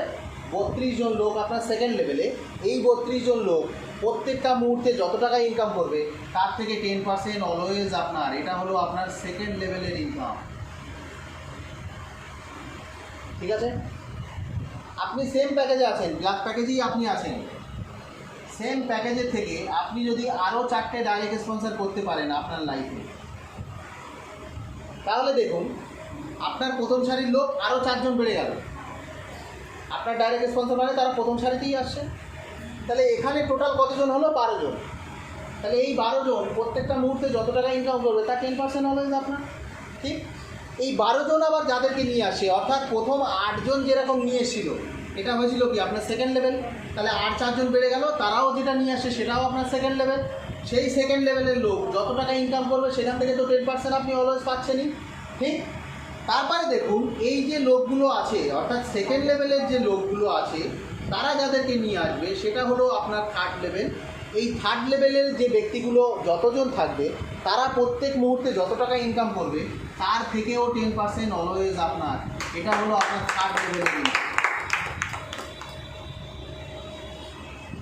= 32 জন লোক আপনার সেকেন্ড লেভেলে। এই 32 জন লোক প্রত্যেকটা মুহূর্তে যত টাকা ইনকাম করবে তার থেকে 10% অলওয়েজ আপনার, এটা হলো আপনার সেকেন্ড লেভেলের ইনকাম, ঠিক আছে? আপনি সেম প্যাকেজে আছেন, ব্ল্যাক প্যাকেজেই আপনি আছেন, সেম প্যাকেজের থেকে আপনি যদি আরও 4টে ডাইরেক্ট স্পন্সর করতে পারেন আপনার লাইফে, তাহলে দেখুন আপনার প্রথম সারির লোক আরও 4 জন বেড়ে গেল। আপনার ডাইরেক্ট স্পন্সর মানে তারা প্রথম সারিতেই আসছে। তাহলে এখানে টোটাল কতজন হলো? 12 জন। তাহলে এই 12 জন প্রত্যেকটা মুহূর্তে যত টাকা ইনকাম করবে তার 10% অলওয়েজ আপনার, ঠিক? এই 12 জন আবার যাদেরকে নিয়ে আসে, অর্থাৎ প্রথম 8 জন যেরকম নিয়ে এসেছিল, এটা হয়েছিল কি আপনার সেকেন্ড লেভেল, তাহলে আর 4 জন বেড়ে গেল, তারাও যেটা নিয়ে আসে সেটাও আপনার সেকেন্ড লেভেল। সেই সেকেন্ড লেভেলের লোক যত টাকা ইনকাম করবে সেখান থেকে তো 10% আপনি অলওয়েজ পাচ্ছেনই, ঠিক? তারপরে দেখুন এই যে লোকগুলো আছে, অর্থাৎ সেকেন্ড লেভেলের যে লোকগুলো আছে, তারা যাদেরকে নিয়ে আসবে সেটা হলো আপনার থার্ড লেভেল। এই থার্ড লেভেলের যে ব্যক্তিগুলো যতজন থাকবে, তারা প্রত্যেক মুহূর্তে যত টাকা ইনকাম করবে তার থেকেও 10% অলওয়েজ আপনার, এটা হলো আপনার থার্ড লেভেলের ইনকাম।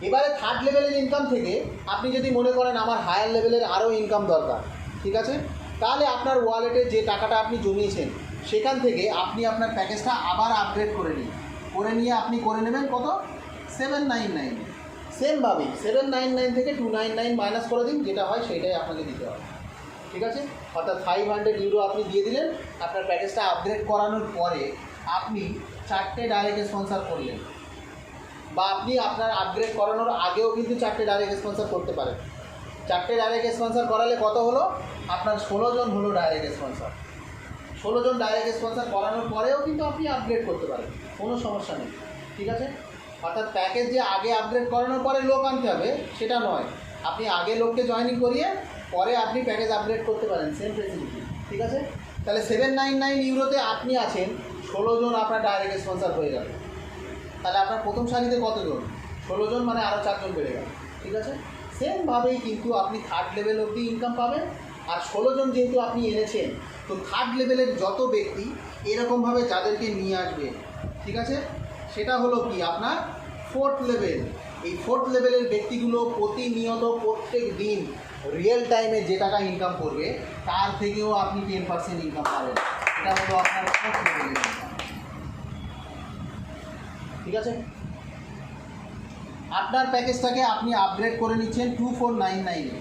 এবারে থার্ড লেভেলের ইনকাম থেকে আপনি যদি মনে করেন আমার হায়ার লেভেলের আরও ইনকাম দরকার, ঠিক আছে, তাহলে আপনার ওয়ালেটে যে টাকাটা আপনি জমিয়েছেন সেখান থেকে আপনি আপনার প্যাকেজটা আবার আপগ্রেড করে নিন, করে নিয়ে আপনি করে নেবেন কত? 799। সেমভাবেই 799 থেকে 299 মাইনাস করে দিন, যেটা হয় সেটাই আপনাকে দিতে হবে, ঠিক আছে? অর্থাৎ 500 ইউরো আপনি দিয়ে দিলেন, আপনার প্যাকেজটা আপগ্রেড করানোর পরে আপনি 4টে ডাইরেক্ট স্পন্সর করলেন, বা আপনি আপনার আপগ্রেড করানোর আগেও কিন্তু 4টে ডাইরেক্ট স্পন্সর করতে পারেন। 4টে ডাইরেক্ট স্পন্সর করালে কত হলো? আপনার 16 জন হলো ডাইরেক্ট স্পন্সর। 16 জন ডাইরেক্ট স্পন্সর করানোর পরেও কিন্তু আপনি আপগ্রেড করতে পারেন, কোনো সমস্যা নেই, ঠিক আছে? অর্থাৎ প্যাকেজ যে আগে আপগ্রেড করানোর পরে লোক আনতে হবে সেটা নয়, আপনি আগে লোককে জয়েনিং করিয়ে পরে আপনি প্যাকেজ আপগ্রেড করতে পারেন, সেম ফেসিলিটি, ঠিক আছে? তাহলে 799 ইউরোতে আপনি আছেন, 16 জন আপনার ডাইরেক্ট স্পন্সর হয়ে যাবে। তাহলে আপনার প্রথম সারিতে কতজন? 16 জন, মানে আরও 4 জন বেড়ে গেল, ঠিক আছে? সেমভাবেই কিন্তু আপনি থার্ড লেভেল অবধি ইনকাম পাবেন। আর 16 জন যেহেতু আপনি এনেছেন, তো থার্ড লেভেলের যত ব্যক্তি এরকমভাবে যাদেরকে নিয়ে আসবে, ঠিক আছে, সেটা হলো কি আপনার ফোর্থ লেভেল। এই ফোর্থ লেভেলের ব্যক্তিগুলো প্রতিনিয়ত প্রত্যেক দিন রিয়েল টাইমে যে টাকা ইনকাম করবে তার থেকেও আপনি 10% ইনকাম পাবেন, এটা হলো আপনার ফোর্থ লেভেলের ইনকাম, ঠিক আছে? আপনার প্যাকেজটাকে আপনি আপগ্রেড করে নিচ্ছেন 2499-এ।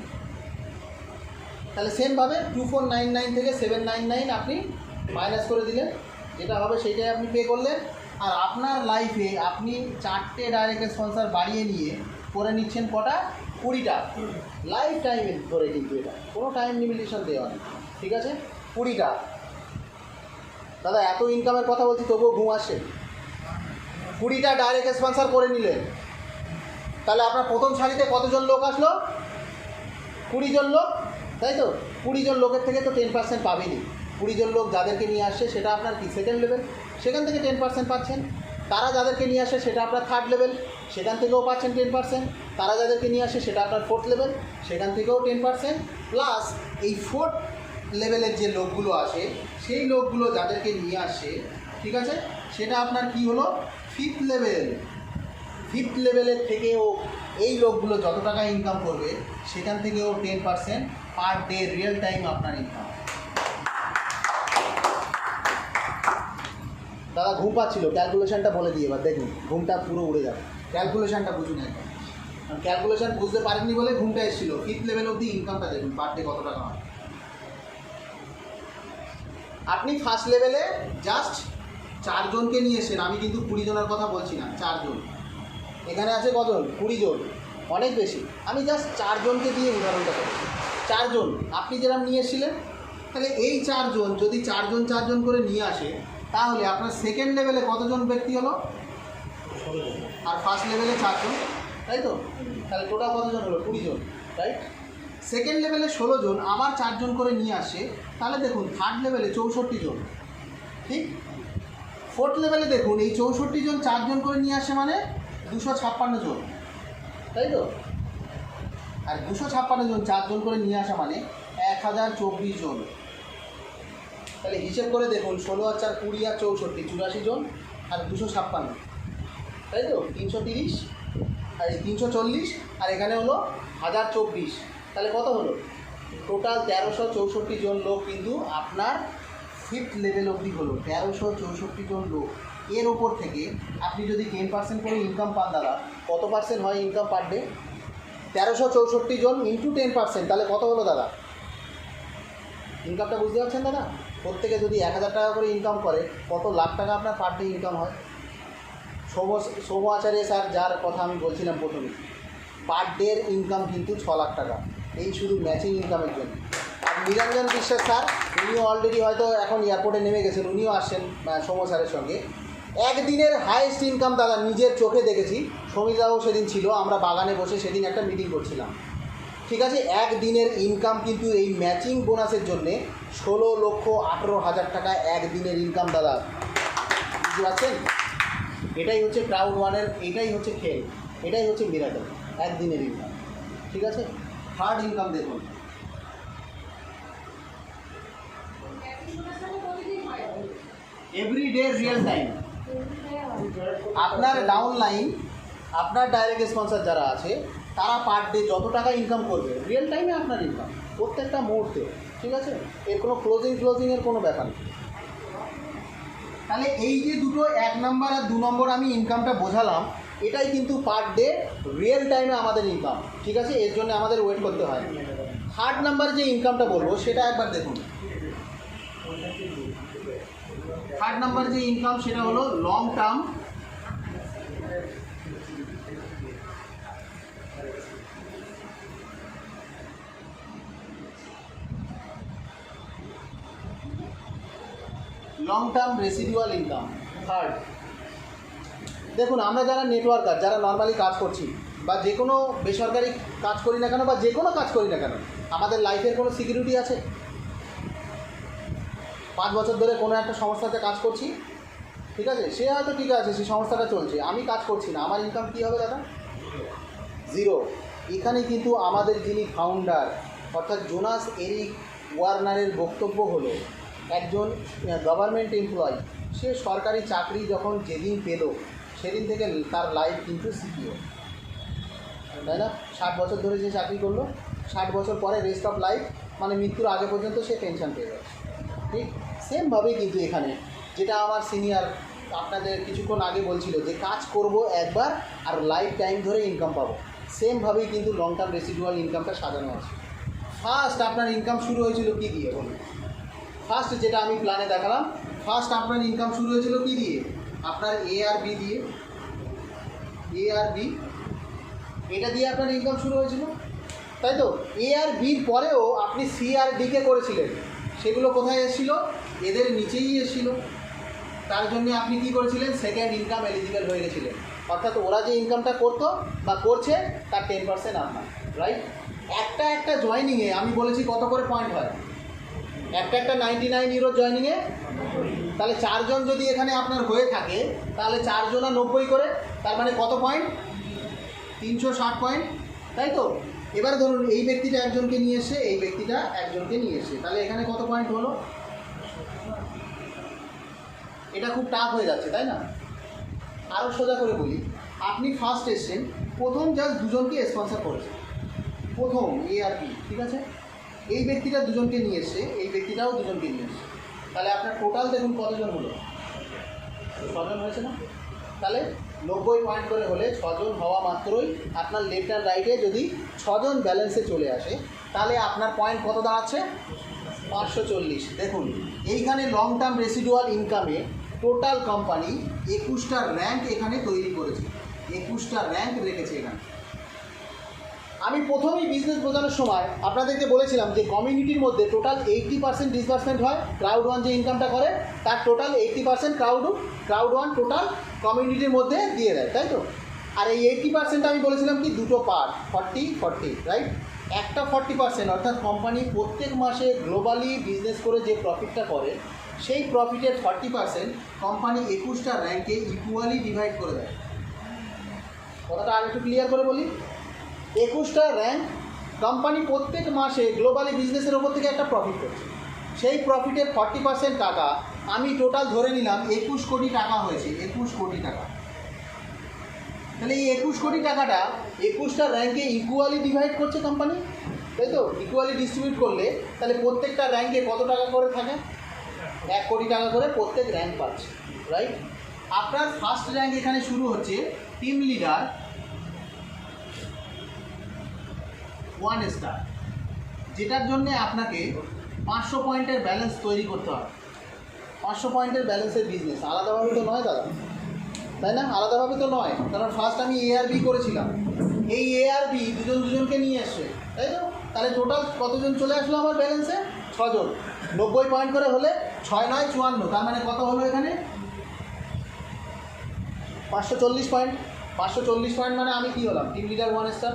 তাহলে সেমভাবে 2499 থেকে 799 আপনি মাইনাস করে দিলেন, যেটা হবে সেইটাই আপনি পে করলেন। আর আপনার লাইফে আপনি 4টে ডাইরেক্ট স্পন্সর বাড়িয়ে নিয়ে করে নিচ্ছেন কটা? 20টা, লাইফ টাইমে ধরে, কিন্তু এটা কোনো টাইম লিমিটেশন দেওয়া নেই, ঠিক আছে? 20টা। দাদা এত ইনকামের কথা বলছি তবুও ঘুম আসে। 20টা ডাইরেক্ট স্পন্সর করে নিলেন, তাহলে আপনার প্রথম সারিতে কতজন লোক আসলো? 20 জন লোক, তাই তো? 20 জন লোকের থেকে তো 10% পাবেনই। 20 জন লোক যাদেরকে নিয়ে আসছে সেটা আপনার কি সেকেন্ড লেভেল, সেখান থেকে 10% পাচ্ছেন। তারা যাদেরকে নিয়ে আসে সেটা আপনার থার্ড লেভেল, সেখান থেকেও পাচ্ছেন 10%। তারা যাদেরকে নিয়ে আসে সেটা আপনার ফোর্থ লেভেল, সেখান থেকেও 10%। প্লাস এই ফোর্থ লেভেলের যে লোকগুলো আসে সেই লোকগুলো যাদেরকে নিয়ে আসে, ঠিক আছে, সেটা আপনার কি হলো, ফিফথ লেভেল। ফিফথ লেভেলের থেকেও এই লোকগুলো যত টাকা ইনকাম করবে সেখান থেকেও 10% পার ডে রিয়েল টাইম আপনার ইনকাম। দাদা ঘুম পাচ্ছিল, ক্যালকুলেশনটা বলে দিই এবার, দেখুন ঘুমটা পুরো উড়ে যাবে। ক্যালকুলেশনটা বুঝুন একবার, কারণ ক্যালকুলেশন বুঝতে পারেননি বলে ঘুমটা এসেছিল। ফিফথ লেভেল অবধি ইনকামটা দেখুন পার ডে কত টাকা হয়। আপনি ফার্স্ট লেভেলে জাস্ট 4 জনকে নিয়ে এসেছেন, আমি কিন্তু 20 জনের কথা বলছি না, 4 জন। এখানে আছে কজন, 20 জন, অনেক বেশি। আমি জাস্ট 4 জনকে দিয়ে উদাহরণটা করছি। 4 জন আপনি যেরকম নিয়ে এসেছিলেন, তাহলে এই 4 জন যদি 4 জন 4 জন করে নিয়ে আসে, তাহলে আপনার সেকেন্ড লেভেলে কতজন ব্যক্তি হলো, আর ফার্স্ট লেভেলে 4 জন, তাই তো? তাহলে টোটাল কতজন হলো, 20 জন, রাইট? সেকেন্ড লেভেলে 16 জন, আবার 4 জন করে নিয়ে আসে, তাহলে দেখুন থার্ড লেভেলে 64 জন, ঠিক? ফোর্থ লেভেলে দেখুন এই 64 জন 4 জন করে নিয়ে আসে মানে 256 জন, তাই তো? আর 256 জন 4 জন করে নিয়ে আসা মানে 1024 জন। তাহলে হিসেব করে দেখুন, 16 আর 4 20 আর 64 84 জন, আর 256, তাই তো? 330 আর 340, আর এখানে হলো 1024, তাহলে কত হলো? টোটাল 1364 জন লোক কিন্তু আপনার ফিফথ লেভেল অবধি হলো। 1364 জন লোক। এর ওপর থেকে আপনি যদি 10% করে ইনকাম পান দাদা, কত পার্সেন্ট হয় ইনকাম পার ডে? 1364 জন ইন্টু 10%, তাহলে কত হলো দাদা? ইনকামটা বুঝতে পারছেন দাদা? প্রত্যেকে যদি 1000 টাকা করে ইনকাম করে, কত লাখ টাকা আপনার পার ডে ইনকাম হয়? সৌম আচার্য স্যার যার কথা আমি বলছিলাম প্রথমে, পার ডের ইনকাম কিন্তু 6 লাখ টাকা, এই শুধু ম্যাচিং ইনকামের জন্য। আর নিরঞ্জন বিশ্বাস স্যার, উনিও অলরেডি হয়তো এখন এয়ারপোর্টে নেমে গেছেন, উনিও আসছেন সৌম স্যারের সঙ্গে। একদিনের হাইয়েস্ট ইনকাম দাদা নিজের চোখে দেখেছি, সমিতাও সেদিন ছিল, আমরা বাগানে বসে সেদিন একটা মিটিং করছিলাম, ঠিক আছে? একদিনের ইনকাম কিন্তু এই ম্যাচিং বোনাসের জন্যে 16,18,000 টাকা একদিনের ইনকাম দাদা, বুঝতে পারছেন? এটাই হচ্ছে ক্রাউড ওয়ানের, এটাই হচ্ছে খেল, এটাই হচ্ছে মিরাকল, একদিনের ইনকাম, ঠিক আছে? থার্ড ইনকাম দেখুন, এভরিডে রিয়েল টাইম। আপনার ডাউন লাইন, আপনার ডাইরেক্ট স্পন্সর যারা আছে, তারা পার ডে যত টাকা ইনকাম করবে রিয়েল টাইমে আপনার ইনকাম, প্রত্যেকটা মুহূর্তে, ঠিক আছে? এর কোনো ক্লোজিংয়ের কোনো ব্যাপার নেই। তাহলে এই যে দুটো 1 নম্বর আর 2 নম্বর আমি ইনকামটা বোঝালাম, এটাই কিন্তু পার ডে রিয়েল টাইমে আমাদের ইনকাম, ঠিক আছে? এর জন্য আমাদের ওয়েট করতে হয়। থার্ড নাম্বার যে ইনকামটা বলবো সেটা একবার দেখুন। থার্ড নাম্বার যে ইনকাম সেটা হলো long term residual income. Third দেখুন, আমরা যারা নেটওয়ার্কার, যারা নর্মালি কাজ করছি, বা যে কোনো বেসরকারি কাজ করি না কেন, বা যে কোনো কাজ করি না কেন, আমাদের লাইফের কোনো সিকিউরিটি আছে? 5 বছর ধরে কোনো একটা সংস্থাতে কাজ করছি, ঠিক আছে? সে হয়তো ঠিক আছে, সেই সংস্থাটা চলছে, আমি কাজ করছি না, আমার ইনকাম কী হবে দাদা? 0। এখানে কিন্তু আমাদের যিনি ফাউন্ডার অর্থাৎ জোনাস এরিক ওয়ার্নারের বক্তব্য হলো, একজন গভর্নমেন্ট এমপ্লয়ি, সে সরকারি চাকরি যখন যেদিন পেল সেদিন থেকে তার লাইফ কিন্তু সিকিউর, তাই না? 60 বছর ধরে যে চাকরি করলো, 60 বছর পরে রেস্ট অফ লাইফ মানে মৃত্যুর আগে পর্যন্ত সে পেনশন পেয়ে যাচ্ছে, ঠিক? সেমভাবেই কিন্তু এখানে, যেটা আমার সিনিয়র আপনাদের কিছুক্ষণ আগে বলছিল যে কাজ করব একবার আর লাইফ টাইম ধরে ইনকাম পাবো, সেমভাবেই কিন্তু লং টার্ম রেসিডুয়াল ইনকামটা সাজানো আছে। ফার্স্ট আপনার ইনকাম শুরু হয়েছিল কী দিয়ে বলুন? ফার্স্ট যেটা আমি প্ল্যানে দেখালাম, ফার্স্ট আপনার ইনকাম শুরু হয়েছিল কী দিয়ে? আপনার এ আর বি দিয়ে, এ আর বি, এটা দিয়ে আপনার ইনকাম শুরু হয়েছিল, তাই তো? এ আর বির পরেও আপনি সি আর ডিকে করেছিলেন, সেগুলো কোথায় এসেছিলো? এদের নিচেই এসেছিলো। তার জন্য আপনি কি করেছিলেন? সেকেন্ড ইনকাম এলিজিবল হয়ে গেছিলেন, অর্থাৎ ওরা যে ইনকামটা করতো বা করছে তার 10% আপনার, রাইট? একটা জয়েনিংয়ে আমি বলেছি কত করে পয়েন্ট হয়? একটা 99 ইউরো জয়নিংয়ে, তাহলে 4 জন যদি এখানে আপনার হয়ে থাকে তাহলে 4 জনা 90 করে, তার মানে কত পয়েন্ট? 360 পয়েন্ট, তাই তো? এবার ধরুন এই ব্যক্তিটা একজনকে নিয়ে এসে, এই ব্যক্তিটা একজনকে নিয়ে এসে, তাহলে এখানে কত পয়েন্ট হলো? এটা খুব টাফ হয়ে যাচ্ছে, তাই না? আরও সোজা করে বলি, আপনি ফার্স্ট এসছেন, প্রথম জাস্ট দুজনকে স্পন্সর করেছেন, প্রথম এ আর বি, ঠিক আছে? এই ব্যক্তিটা দুজনকে নিয়ে এসে, এই ব্যক্তিটাও দুজনকে নিয়ে এসে, তাহলে আপনার টোটাল দেখুন কতজন হলো? 6 জন হয়েছে না? তাহলে 90 পয়েন্ট করে হলে 6 জন হওয়া মাত্রই আপনার লেফট অ্যান্ড রাইটে যদি 6 জন ব্যালেন্সে চলে আসে, তাহলে আপনার পয়েন্ট কত দাঁড়াচ্ছে? 540। দেখুন এইখানে লং টার্ম রেসিডুয়াল ইনকামে টোটাল কোম্পানি 21টা র্যাঙ্ক এখানে তৈরি করেছে, 21টা র্যাঙ্ক রেখেছে এখানে। আমি প্রথমেই বিজনেস বোঝানোর সময় আপনাদেরকে বলেছিলাম যে কমিউনিটির মধ্যে টোটাল 80% ডিসবার্সমেন্ট হয়, ক্রাউড ওয়ান যে ইনকামটা করে তার টোটাল 80% ক্রাউড ওয়ান টোটাল কমিউনিটির মধ্যে দিয়ে দেয়, তাই তো? আর এই 80% আমি বলেছিলাম কি দুটো পার্ট, 40-40, রাইট? একটা 40% অর্থাৎ কোম্পানি প্রত্যেক মাসে গ্লোবালি বিজনেস করে যে প্রফিটটা করে, সেই প্রফিটের 40% কোম্পানি 21টা র্যাঙ্কে ইকুয়ালি ডিভাইড করে দেয়। কথাটা আর একটু ক্লিয়ার করে বলি, 21টা র্যাঙ্ক কোম্পানি প্রত্যেক মাসে গ্লোবালি বিজনেসের ওপর থেকে একটা প্রফিট করছে, সেই প্রফিটের 40% টাকা আমি টোটাল ধরে নিলাম 21 কোটি টাকা হয়েছে, 21 কোটি টাকা। তাহলে এই 21 কোটি টাকাটা 21টা র্যাঙ্কে ইকুয়ালি ডিভাইড করছে কোম্পানি, তাই তো? ইকুয়ালি ডিস্ট্রিবিউট করলে তাহলে প্রত্যেকটা র্যাঙ্কে কত টাকা করে থাকে? 1 কোটি টাকা করে প্রত্যেক র্যাঙ্ক পাচ্ছে, রাইট? আপনার ফার্স্ট র্যাঙ্ক এখানে শুরু হচ্ছে টিম লিডার 1 স্টার, যেটার জন্যে আপনাকে 500 পয়েন্টের ব্যালেন্স তৈরি করতে হবে। 500 পয়েন্টের ব্যালেন্সের বিজনেস আলাদাভাবে তো নয় দাদা, তাই না? আলাদাভাবে তো নয়, কারণ ফার্স্ট আমি এ আর বি করেছিলাম, এই এ আর বি দুজনকে নিয়ে এসছে, তাই তো? তাহলে টোটাল কতজন চলে আসলো আমার ব্যালেন্সে? 6 জন। 90 পয়েন্ট করে হলে 6 9 54, তার মানে কত হলো এখানে? 540 পয়েন্ট। 540 পয়েন্ট মানে আমি কী হলাম? Team leader 1 star.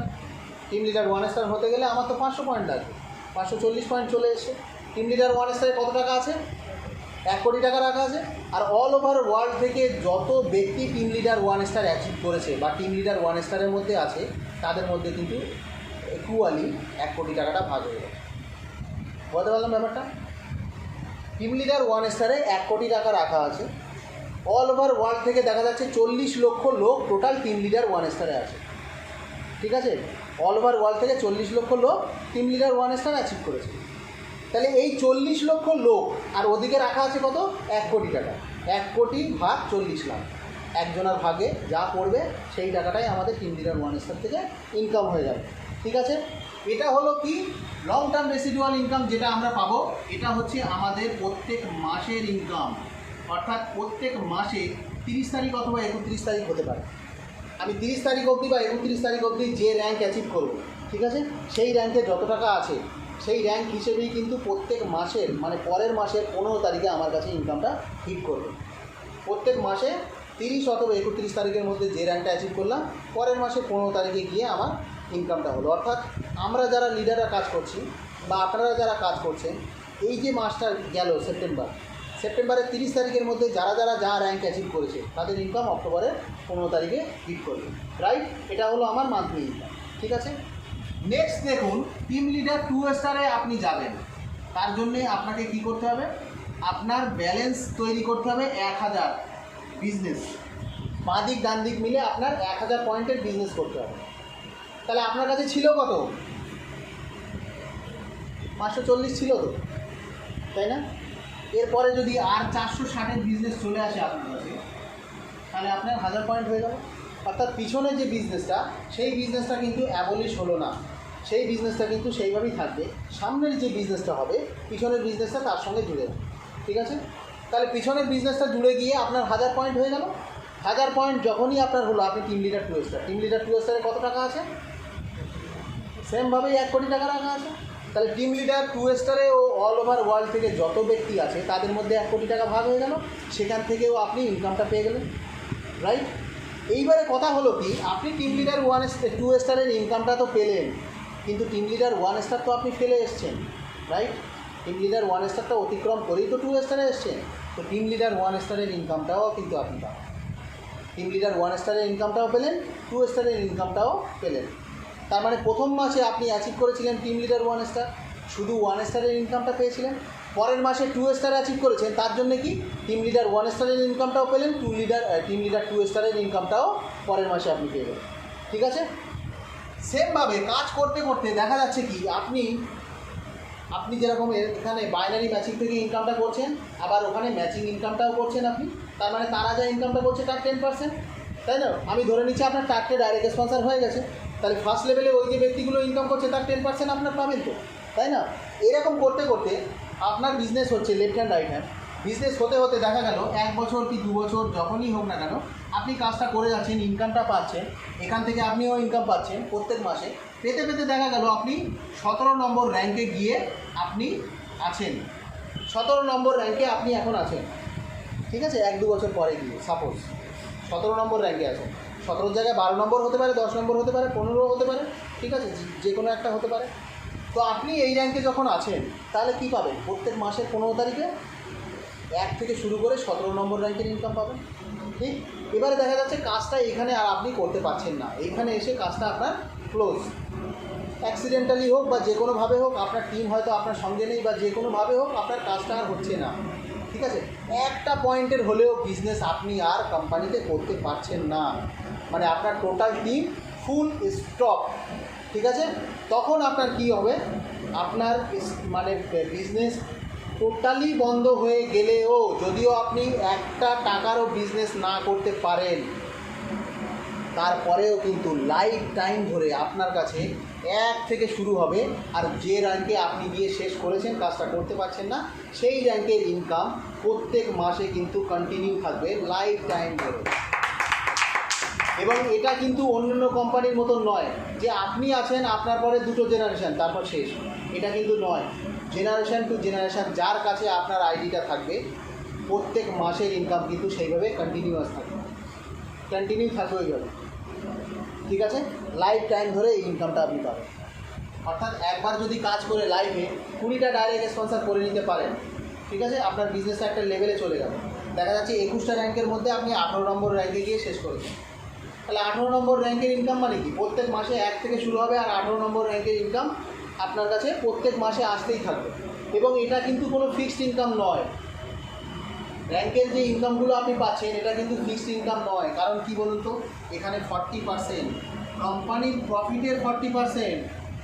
Team leader 1 star হতে গেলে আমার তো 500 পয়েন্ট লাগবে, 540 পয়েন্ট চলে এসছে। টিম লিডার 1 স্টারে কত টাকা আছে? 1 কোটি টাকা রাখা আছে। আর অল ওভার ওয়ার্ল্ড থেকে যত ব্যক্তি টিম লিডার 1 স্টার অ্যাচিভ করেছে বা টিম লিডার 1 স্টারের মধ্যে আছে, তাদের মধ্যে কিন্তু ইকুয়ালি 1 কোটি টাকাটা ভাগ হয়ে গেছে। বলতে পারলাম ব্যাপারটা? টিম লিডার 1 স্টারে 1 কোটি টাকা রাখা আছে, অল ওভার ওয়ার্ল্ড থেকে দেখা যাচ্ছে 40 লক্ষ লোক টোটাল টিম লিডার 1 স্টারে আছে, ঠিক আছে? অল ওভার ওয়ার্ল্ড থেকে 40 লক্ষ লোক টিম লিডার 1 স্টার অ্যাচিভ করেছে। তাহলে এই 40 লক্ষ লোক আর ওদিকে রাখা আছে কত? 1 কোটি টাকা। 1 কোটি ভাগ 40 লাখ, একজনের ভাগে যা পড়বে সেই টাকাটাই আমাদের টিম লিডার 1 স্টার থেকে ইনকাম হয়ে যাবে, ঠিক আছে? এটা হলো কি লং টার্ম রেসিডুয়াল ইনকাম যেটা আমরা পাবো, এটা হচ্ছে আমাদের প্রত্যেক মাসের ইনকাম, অর্থাৎ প্রত্যেক মাসে 30 তারিখ অথবা 31 তারিখ হতে পারে। আমি 30 তারিখ অবধি বা 31 তারিখ অবধি যে র্যাঙ্ক অ্যাচিভ করবো, ঠিক আছে, সেই র্যাঙ্কে যত টাকা আছে সেই র্যাঙ্ক হিসেবেই কিন্তু প্রত্যেক মাসের মানে পরের মাসের 15 তারিখে আমার কাছে ইনকামটা হিট করবে। প্রত্যেক মাসে 30 অথবা 31 তারিখের মধ্যে যে র্যাঙ্কটা অ্যাচিভ করলাম, পরের মাসে 15 তারিখে গিয়ে আমার ইনকামটা হলো। অর্থাৎ আমরা যারা লিডাররা কাজ করছি বা আপনারা যারা কাজ করছেন, এই যে মাসটা গেল সেপ্টেম্বরের 30 তারিখের মধ্যে যারা যা র্যাঙ্ক অ্যাচিভ করেছে তাদের ইনকাম অক্টোবরের 15 তারিখে হিট করবে, রাইট? এটা হলো আমার মান্থলি ইনকাম, ঠিক আছে? নেক্সট দেখুন, টিম লিডার 2 স্টারে আপনি যাবেন, তার জন্যে আপনাকে কি করতে হবে? আপনার ব্যালেন্স তৈরি করতে হবে 1000 বিজনেস, বাঁ দিক ডান দিক মিলে আপনার 1000 পয়েন্টের বিজনেস করতে হবে। তাহলে আপনার কাছে ছিল কত? 540 ছিল তো, তাই না? এরপরে যদি আর 460-এর বিজনেস চলে আসে আপনার কাছে, তাহলে আপনার 1000 পয়েন্ট হয়ে যাবে। অর্থাৎ পিছনের যে বিজনেসটা, সেই বিজনেসটা কিন্তু অ্যাবলিশ হলো না, সেই বিজনেসটা কিন্তু সেইভাবেই থাকবে। সামনের যে বিজনেসটা হবে, পিছনের বিজনেসটা তার সঙ্গে জুড়ে যাবে, ঠিক আছে? তাহলে পিছনের বিজনেসটা জুড়ে গিয়ে আপনার 1000 পয়েন্ট হয়ে গেল। 1000 পয়েন্ট যখনই আপনার হলো, আপনি team leader 2 star. Team leader 2 স্টারে কত টাকা আছে? সেমভাবেই 1 কোটি টাকা রাখা আছে। তাহলে টিম লিডার 2 স্টারে ও অল ওভার ওয়ার্ল্ড থেকে যত ব্যক্তি আছে তাদের মধ্যে 1 কোটি টাকা ভাগ হয়ে গেল, সেখান থেকেও আপনি ইনকামটা পেয়ে গেলেন, রাইট? এইবারে কথা হলো কি, আপনি টিম লিডার 2 স্টারের ইনকামটা তো পেলেন, কিন্তু টিম লিডার 1 স্টার তো আপনি ফেলে এসছেন, রাইট? টিম লিডার 1 স্টারটা অতিক্রম করেই তো 2 স্টারে এসছেন, তো টিম লিডার 1 স্টারের ইনকামটাও কিন্তু আপনি পাবেন। টিম লিডার 1 স্টারের ইনকামটাও পেলেন, 2 স্টারের ইনকামটাও পেলেন। তার মানে প্রথম মাসে আপনি অ্যাচিভ করেছিলেন টিম লিডার 1 স্টার, শুধু 1 স্টারের ইনকামটা পেয়েছিলেন। পরের মাসে 2 স্টার অ্যাচিভ করেছেন, তার জন্য কি টিম লিডার 1 স্টারের ইনকামটাও পেলেন, টিম লিডার 2 স্টারের ইনকামটাও পরের মাসে আপনি পেলেন। ঠিক আছে? সেমভাবে কাজ করতে করতে দেখা যাচ্ছে কি আপনি যেরকম এখানে বাইনারি ম্যাচিং থেকে ইনকামটা করছেন, আবার ওখানে ম্যাচিং ইনকামটাও করছেন আপনি। তার মানে তারা যা ইনকামটা করছে তার 10%, তাই না? আমি ধরে নিচ্ছি আপনার 4টে ডাইরেক্ট স্পন্সর হয়ে গেছে, তাহলে ফার্স্ট লেভেলে ওই যে ব্যক্তিগুলো ইনকাম করছে তার 10% আপনার পাবেন তো, তাই না? এরকম করতে করতে আপনার বিজনেস হচ্ছে left hand right hand. Business হতে হতে দেখা গেল 1 বছর কি 2 বছর যখনই হোক না কেন, আপনি কাজটা করে যাচ্ছেন, ইনকামটা পাচ্ছেন, এখান থেকে আপনিও ইনকাম পাচ্ছেন প্রত্যেক মাসে। পেতে পেতে দেখা গেল আপনি 17 নম্বর র্যাঙ্কে গিয়ে আপনি আছেন, 17 নম্বর র্যাঙ্কে আপনি এখন আছেন। ঠিক আছে? 1-2 বছর পরে গিয়ে সাপোজ 17 নম্বর র্যাঙ্কে আছেন। 17 জায়গায় 12 নম্বর হতে পারে, 10 নম্বর হতে পারে, 15 হতে পারে, ঠিক আছে? যে কোনো একটা হতে পারে। তো আপনি এই র্যাঙ্কে যখন আছেন তাহলে কী পাবেন? প্রত্যেক মাসের 15 তারিখে 1 থেকে শুরু করে 17 নম্বর র্যাঙ্কের ইনকাম পাবেন। ঠিক এবারে দেখা যাচ্ছে কাজটা এখানে আর আপনি করতে পারছেন না, এইখানে এসে কাজটা আপনার ক্লোজ। অ্যাক্সিডেন্টালি হোক বা যে কোনোভাবে হোক, আপনার টিম হয়তো আপনার সঙ্গে নেই, বা যে কোনোভাবে হোক আপনার কাজটা আর হচ্ছে না। ঠিক আছে? একটা পয়েন্টের হলেও বিজনেস আপনি আর কোম্পানিতে করতে পারছেন না, মানে আপনার টোটাল টিম ফুল স্টপ। ঠিক আছে? তখন আপনার কি হবে? আপনার মানে বিজনেস টোটালি বন্ধ হয়ে গেলেও, যদিও আপনি একটা টাকারও বিজনেস না করতে পারেন, তারপরেও কিন্তু লাইফ টাইম ধরে আপনার কাছে 1 থেকে শুরু হবে, আর যে র্যাঙ্কে আপনি গিয়ে শেষ করেছেন, কাজটা করতে পারছেন না, সেই র্যাঙ্কের ইনকাম প্রত্যেক মাসে কিন্তু কন্টিনিউ থাকবে লাইফ টাইম ধরে। এবং এটা কিন্তু অন্যান্য কোম্পানির মতন নয় যে আপনি আছেন, আপনার পরে 2টো জেনারেশান তারপর শেষ, এটা কিন্তু নয়। জেনারেশান টু জেনারেশান যার কাছে আপনার আইডিটা থাকবে, প্রত্যেক মাসের ইনকাম কিন্তু সেইভাবে কন্টিনিউয়াস থাকবে, কন্টিনিউ থাকবে ওইভাবে। ঠিক আছে? লাইফ টাইম ধরে এই ইনকামটা আপনি পাবেন। অর্থাৎ একবার যদি কাজ করে লাইফে 20টা ডাইরেক্ট স্পন্সর করে নিতে পারেন, ঠিক আছে, আপনার বিজনেসটা একটা লেভেলে চলে যাবে। দেখা যাচ্ছে 21টা র্যাঙ্কের মধ্যে আপনি 18 নম্বর র্যাঙ্কে গিয়ে শেষ করেছেন। তাহলে 18 নম্বর র্যাঙ্কের ইনকাম মানে কি? প্রত্যেক মাসে 1 থেকে শুরু হবে, আর 18 নম্বর র্যাঙ্কের ইনকাম আপনার কাছে প্রত্যেক মাসে আসতেই থাকবে। এবং এটা কিন্তু কোনো ফিক্সড ইনকাম নয়। র্যাঙ্কের যে ইনকামগুলো আপনি পাচ্ছেন এটা কিন্তু ফিক্সড ইনকাম নয়। কারণ কি বলুন তো, এখানে 40% কোম্পানির প্রফিটের 40%।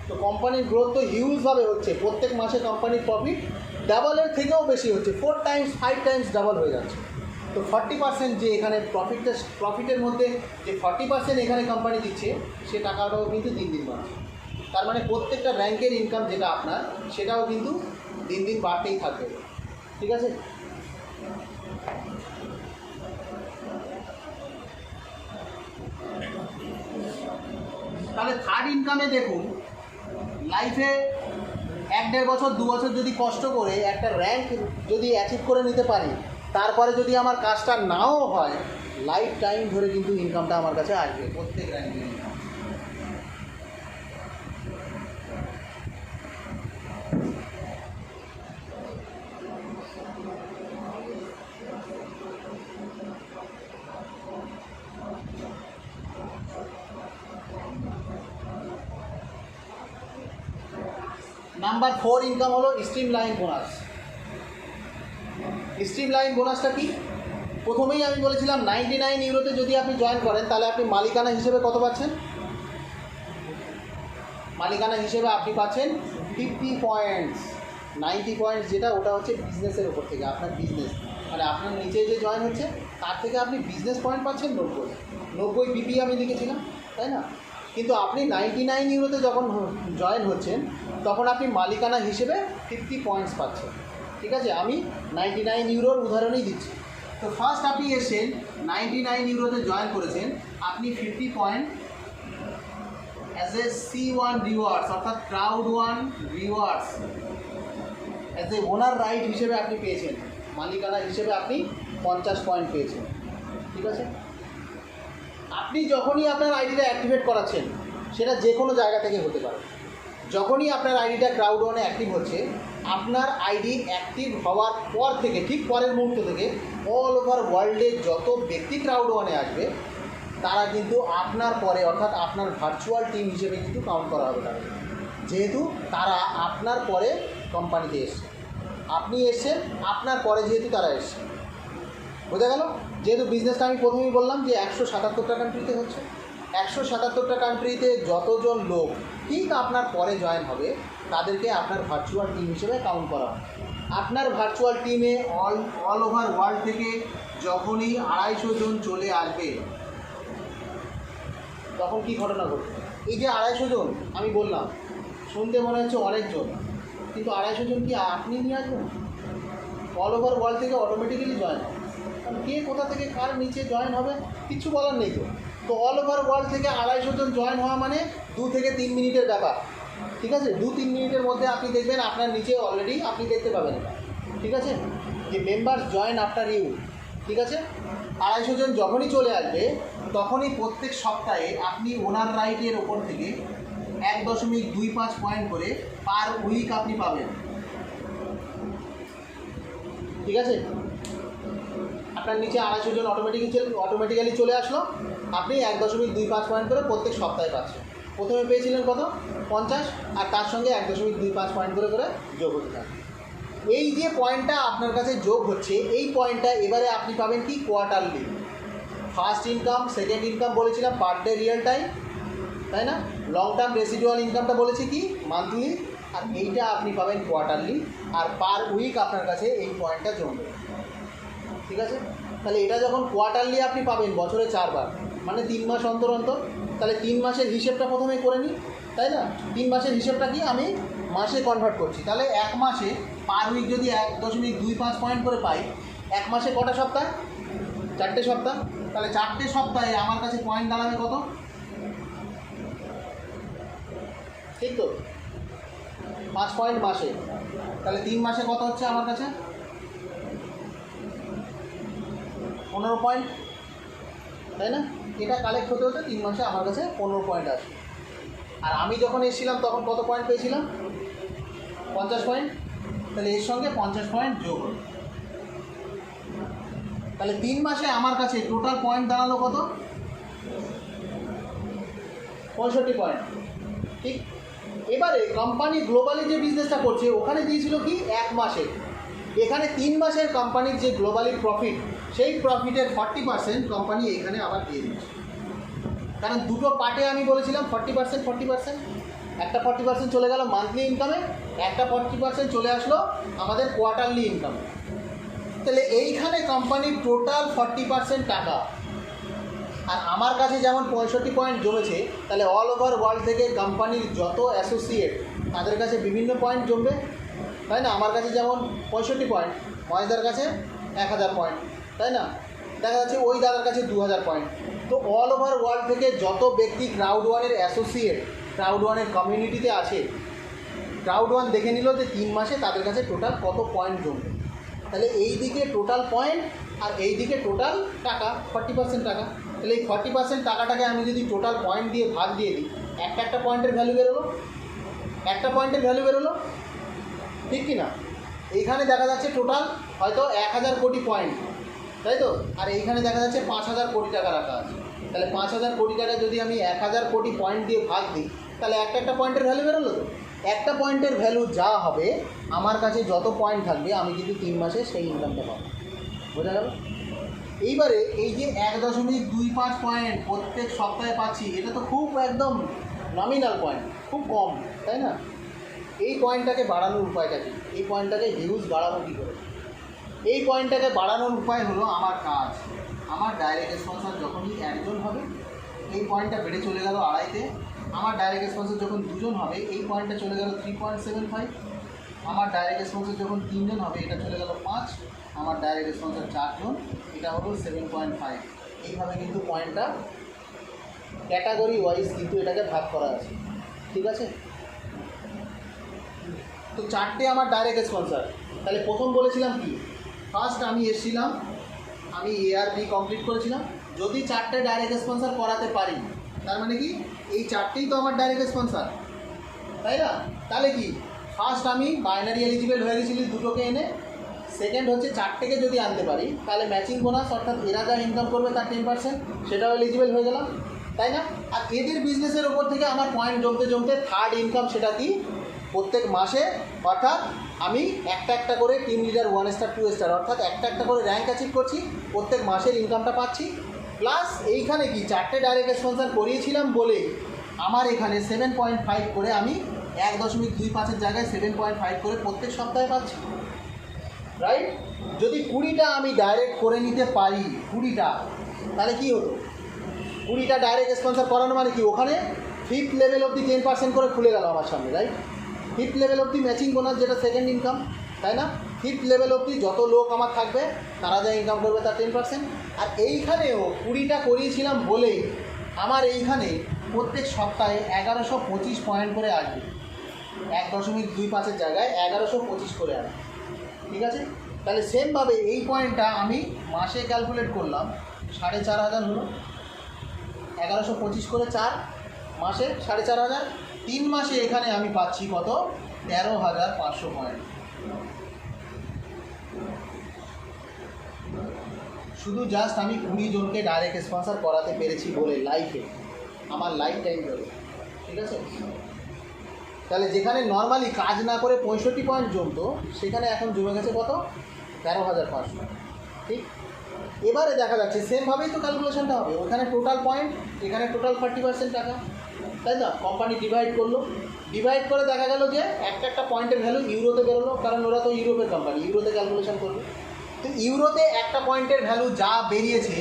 তো কোম্পানির গ্রোথ তো হিউজভাবে হচ্ছে, প্রত্যেক মাসে কোম্পানির প্রফিট ডাবলের থেকেও বেশি হচ্ছে, 4 টাইমস 5 টাইমস ডাবল হয়ে যাচ্ছে। তো 40% যে এখানে প্রফিটের মধ্যে যে 40% এখানে কোম্পানি দিচ্ছে, সে টাকাটাও কিন্তু দিন দিন বাড়ছে। তার মানে প্রত্যেকটা র্যাঙ্কের ইনকাম যেটা আপনার, সেটাও কিন্তু দিন দিন বাড়তেই থাকবে। ঠিক আছে? তাহলে থার্ড ইনকামে দেখুন, লাইফে 1-1.5 বছর 2 বছর যদি কষ্ট করে একটা র্যাঙ্ক যদি অ্যাচিভ করে নিতে পারি, তারপরে যদি আমার কাজটা নাও হয়, লাইফ টাইম ধরে কিন্তু ইনকামটা আমার কাছে আসবে, প্রত্যেক র্যাঙ্কের ইনকাম। নাম্বার 4 ইনকাম হলো stream line bonus. Stream line বোনাসটা কি? প্রথমেই আমি বলেছিলাম 99 ইউরোতে যদি আপনি জয়েন করেন, তাহলে আপনি মালিকানা হিসেবে কত পাচ্ছেন? মালিকানা হিসেবে আপনি পাচ্ছেন 50 পয়েন্টস। 90 পয়েন্টস যেটা, ওটা হচ্ছে বিজনেসের ওপর থেকে, আপনার বিজনেস মানে আপনার নিচে যে জয়েন হচ্ছে তার থেকে আপনি বিজনেস পয়েন্ট পাচ্ছেন 90 বিপি আমি লিখেছিলাম, তাই না? কিন্তু আপনি 99 ইউরোতে যখন জয়েন হচ্ছেন, তখন আপনি মালিকানা হিসেবে 50 পয়েন্টস পাচ্ছেন। ঠিক আছে? আমি 99 ইউরোর উদাহরণই দিচ্ছি। তো ফার্স্ট আপনি এসেছেন 99 ইউরোতে জয়েন করেছেন, আপনি 50 point as a C1 rewards, অর্থাৎ crowd 1 rewards as a owner right হিসেবে আপনি পেয়েছেন। মালিকানা হিসেবে আপনি 50 পয়েন্ট পেয়েছেন। ঠিক আছে? আপনি যখনই আপনার আইডিটা অ্যাক্টিভেট করাচ্ছেন, সেটা যে কোনো জায়গা থেকে হতে পারে, যখনই আপনার আইডিটা ক্রাউড 1-এ অ্যাক্টিভ হচ্ছে, আপনার আইডি অ্যাক্টিভ হওয়ার পর থেকে, ঠিক পরের মুহূর্ত থেকে অল ওভার ওয়ার্ল্ডে যত ব্যক্তি ক্রাউড ওয়ানে আসবে তারা কিন্তু আপনার পরে, অর্থাৎ আপনার ভার্চুয়াল টিম হিসেবে কিন্তু কাউন্ট করা হবে তাদের, যেহেতু তারা আপনার পরে কোম্পানিতে এসছে। আপনি এসছেন, আপনার পরে যেহেতু তারা এসছে। বোঝা গেল? যেহেতু বিজনেসটা আমি প্রথমেই বললাম যে 177টা কান্ট্রিতে হচ্ছে, 177টা কান্ট্রিতে যতজন লোক ঠিক আপনার পরে জয়েন হবে তাদেরকে আপনার ভার্চুয়াল টিম হিসেবে কাউন্ট করা হয়। আপনার ভার্চুয়াল টিমে অল ওভার ওয়ার্ল্ড থেকে যখনই 250 জন চলে আসবে তখন কি ঘটনা ঘটবে? এই যে 250 জন আমি বললাম, শুনতে মনে হচ্ছে অনেকজন, কিন্তু 250 জন কি আপনি নিয়ে আসবেন? অল ওভার ওয়ার্ল্ড থেকে অটোমেটিক্যালি জয়েন হবে। কারণ কে কোথা থেকে কার নিচে জয়েন হবে কিচ্ছু বলার নেই তো। তো অল ওভার ওয়ার্ল্ড থেকে 250 জন জয়েন হওয়া মানে 2 থেকে 3 মিনিটের ব্যাপার। ঠিক আছে, 2-3 মিনিটের মধ্যে আপনি দেখবেন আপনার নিচে অলরেডি আপনি দেখতে পাবেন। ঠিক আছে, যে মেম্বার্স জয়েন আফটার ইউ। ঠিক আছে, 250 জন যখনই চলে আসবে তখনই প্রত্যেক সপ্তাহে আপনি ওনার রাইটের ওপর থেকে 1.25 পয়েন্ট করে পার উইক আপনি পাবেন। ঠিক আছে, আপনার নিচে 250 জন অটোমেটিক্যালি চলে আসলো, আপনি 1.25 পয়েন্ট করে প্রত্যেক সপ্তাহে পাচ্ছেন। প্রথমে পেয়েছিলেন কত? 50, আর তার সঙ্গে 1.25 পয়েন্ট করে করে যোগ হতে থাকে। এই যে পয়েন্টটা আপনার কাছে যোগ হচ্ছে, এই পয়েন্টটা এবারে আপনি পাবেন কি quarterly. First income, second income বলেছিলাম পার ডে রিয়েল টাইম, তাই না? লং টার্ম রেসিডুয়াল ইনকামটা বলেছি কি মান্থলি, আর এইটা আপনি পাবেন কোয়ার্টারলি, আর পার উইক আপনার কাছে এই পয়েন্টটা জমবে। ঠিক আছে, তাহলে এটা যখন কোয়ার্টারলি আপনি পাবেন বছরে 4 বার, মানে 3 মাস অন্তর অন্তর, তাহলে 3 মাসের হিসেবটা প্রথমে করে নিই, তাই না? 3 মাসের হিসেবটা কি আমি মাসে কনভার্ট করছি, তাহলে 1 মাসে পার উইক যদি 1.25 পয়েন্ট করে পাই, 1 মাসে কটা সপ্তাহ? 4টে সপ্তাহ। তাহলে 4টে সপ্তাহে আমার কাছে পয়েন্ট দাঁড়াবে কত? ঠিক তো, 5 পয়েন্ট মাসে। তাহলে 3 মাসে কত হচ্ছে আমার কাছে? 15 পয়েন্ট, তাই না? এটা কালেক্ট হতে হতে 3 মাসে আমার কাছে 15 পয়েন্ট আসে। আর আমি যখন এসেছিলাম তখন কত পয়েন্ট পেয়েছিলাম? 50 পয়েন্ট। তাহলে এর সঙ্গে 50 পয়েন্ট যোগ হলো। তাহলে 3 মাসে আমার কাছে টোটাল পয়েন্ট দাঁড়ালো কত? 65 পয়েন্ট। ঠিক, এবারে কোম্পানি গ্লোবালি যে বিজনেসটা করছে ওখানে দিয়েছিল কি 1 মাসে, এখানে 3 মাসের কোম্পানির যে গ্লোবালি প্রফিট, সেই প্রফিটের 40% কোম্পানি এখানে আবার দিয়ে দিচ্ছে। কারণ দুটো পার্টে আমি বলেছিলাম 40%, একটা 40% চলে গেল মান্থলি ইনকামে, একটা 40% চলে আসলো আমাদের কোয়ার্টারলি ইনকামে। তাহলে এইখানে কোম্পানির টোটাল 40% টাকা। আর আমার কাছে যেমন 65 পয়েন্ট জমেছে, তাহলে অল ওভার ওয়ার্ল্ড থেকে কোম্পানির যত অ্যাসোসিয়েট তাদের কাছে বিভিন্ন পয়েন্ট জমবে, তাই না? আমার কাছে যেমন 65 পয়েন্ট, মহেশদার কাছে 1000 পয়েন্ট, তাই না? দেখা যাচ্ছে ওই দাদার কাছে 2000 পয়েন্ট। তো অল ওভার ওয়ার্ল্ড থেকে যত ব্যক্তি ক্রাউড ওয়ানের অ্যাসোসিয়েট, ক্রাউড ওয়ানের কমিউনিটিতে আছে, ক্রাউড ওয়ান দেখে নিল যে 3 মাসে তাদের কাছে টোটাল কত পয়েন্ট জমবে। তাহলে এই দিকে টোটাল পয়েন্ট আর এই দিকে টোটাল টাকা, 40% টাকা। তাহলে এই 40% টাকাটাকে আমি যদি টোটাল পয়েন্ট দিয়ে ভাগ দিয়ে দিই, একটা পয়েন্টের ভ্যালু বেরোলো, একটা পয়েন্টের ভ্যালু বেরোলো, ঠিক কি না? এইখানে দেখা যাচ্ছে টোটাল হয়তো 1000 কোটি পয়েন্ট, তাই তো? আর এইখানে দেখা যাচ্ছে 5000 কোটি টাকা রাখা আছে। তাহলে 5000 কোটি টাকা যদি আমি 1000 কোটি পয়েন্ট দিয়ে ভাগ দিই, তাহলে একটা পয়েন্টের ভ্যালু বেরোলো তো। একটা পয়েন্টের ভ্যালু যা হবে, আমার কাছে যত পয়েন্ট থাকবে আমি কিন্তু 3 মাসে সেই ইনকামটা পাবো। বোঝা গেল? এইবারে এই যে 1.25 পয়েন্ট প্রত্যেক সপ্তাহে পাচ্ছি, এটা তো খুব একদম নমিনাল পয়েন্ট, খুব কম, তাই না? এই পয়েন্টটাকে বাড়ানোর উপায়টা কী? এই পয়েন্টটাকে হিউজ বাড়াবো কী করে? এই পয়েন্টটাকে বাড়ানোর উপায় হলো আমার কাজ। আমার ডাইরেক্ট স্পন্সর যখনই 1 জন হবে, এই পয়েন্টটা বেড়ে চলে গেল 2.5-তে। আমার ডাইরেক্ট স্পন্সর যখন 2 জন হবে, এই পয়েন্টটা চলে গেল 3.75। আমার ডাইরেক্ট স্পন্সর যখন 3 জন হবে, এটা চলে গেল 5। আমার ডাইরেক্ট স্পন্সর 4 জন, এটা হলো 7.5। এইভাবে কিন্তু পয়েন্টটা ক্যাটাগরি ওয়াইজ কিন্তু এটাকে ভাগ করা আছে। ঠিক আছে, তো 4টে আমার ডাইরেক্ট স্পন্সর। তাহলে প্রথম বলেছিলাম কি, ফার্স্ট আমি এসেছিলাম, আমি ARB কমপ্লিট করেছিলাম। যদি 4টে ডাইরেক্ট স্পন্সর করাতে পারি, তার মানে কি এই 4টেই তো আমার ডাইরেক্ট স্পন্সর, তাই না? তাহলে কি ফার্স্ট আমি বাইনারি এলিজিবল হয়ে গেছিলি দুটোকে এনে, সেকেন্ড হচ্ছে চারটেকে যদি আনতে পারি তাহলে ম্যাচিং বোনাস অর্থাৎ এরা যা ইনকাম করবে তার 10% সেটাও এলিজিবল হয়ে গেলাম, তাই না? আর এদের বিজনেসের ওপর থেকে আমার পয়েন্ট জমতে জমতে থার্ড ইনকাম সেটা কি প্রত্যেক মাসে, অর্থাৎ আমি একটা একটা করে টিম লিডার 1 স্টার 2 স্টার অর্থাৎ একটা একটা করে র্যাঙ্ক অ্যাচিভ করছি, প্রত্যেক মাসের ইনকামটা পাচ্ছি। প্লাস এইখানে কি চারটে ডাইরেক্ট স্পন্সর করিয়েছিলাম বলে আমার এখানে 7.5 করে আমি 1.25-এর জায়গায় 7.5 করে প্রত্যেক সপ্তাহে পাচ্ছি, রাইট? যদি 20টা আমি ডাইরেক্ট করে নিতে পারি 20টা, তাহলে কি হতো? 20টা ডাইরেক্ট স্পন্সর করানো মানে কি ওখানে 5th লেভেল অবধি 10% করে খুলে গেল আমার সামনে, রাইট? 5th লেভেল অবধি ম্যাচিং বোনাস যেটা সেকেন্ড ইনকাম, তাই না? 5th লেভেল অবধি যত লোক আমার থাকবে তারা যা ইনকাম করবে তার 10%। আর এইখানেও 20টা করিয়েছিলাম বলেই আমার এইখানে প্রত্যেক সপ্তাহে 1125 পয়েন্ট করে আসবে, 1.25-এর জায়গায় 1125 করে আসবে, ঠিক আছে? তাহলে সেমভাবে এই পয়েন্টটা আমি মাসে ক্যালকুলেট করলাম 4,500 হলো, 1125 করে 4 মাসে 4,500, 3 মাসে এখানে আমি পাচ্ছি কত? 13,500 পয়েন্ট। শুধু জাস্ট আমি 20 জনকে ডাইরেক্ট স্পন্সর করাতে পেরেছি বলে লাইফে, আমার লাইফ টাইম ধরে, ঠিক আছে? তাহলে যেখানে নর্মালি কাজ না করে 65 পয়েন্ট জমতো সেখানে এখন জমে গেছে কত? 13,500, ঠিক? এবারে দেখা যাচ্ছে সেমভাবেই তো ক্যালকুলেশনটা হবে, ওখানে টোটাল পয়েন্ট, এখানে টোটাল 40% টাকা, তাই না? কোম্পানি ডিভাইড করলো, ডিভাইড করে দেখা গেল যে একটা একটা পয়েন্টের ভ্যালু ইউরোতে বেরোলো, কারণ ওরা তো ইউরোপের কোম্পানি, ইউরোতে ক্যালকুলেশন করবে। তো ইউরোতে একটা পয়েন্টের ভ্যালু যা বেরিয়েছে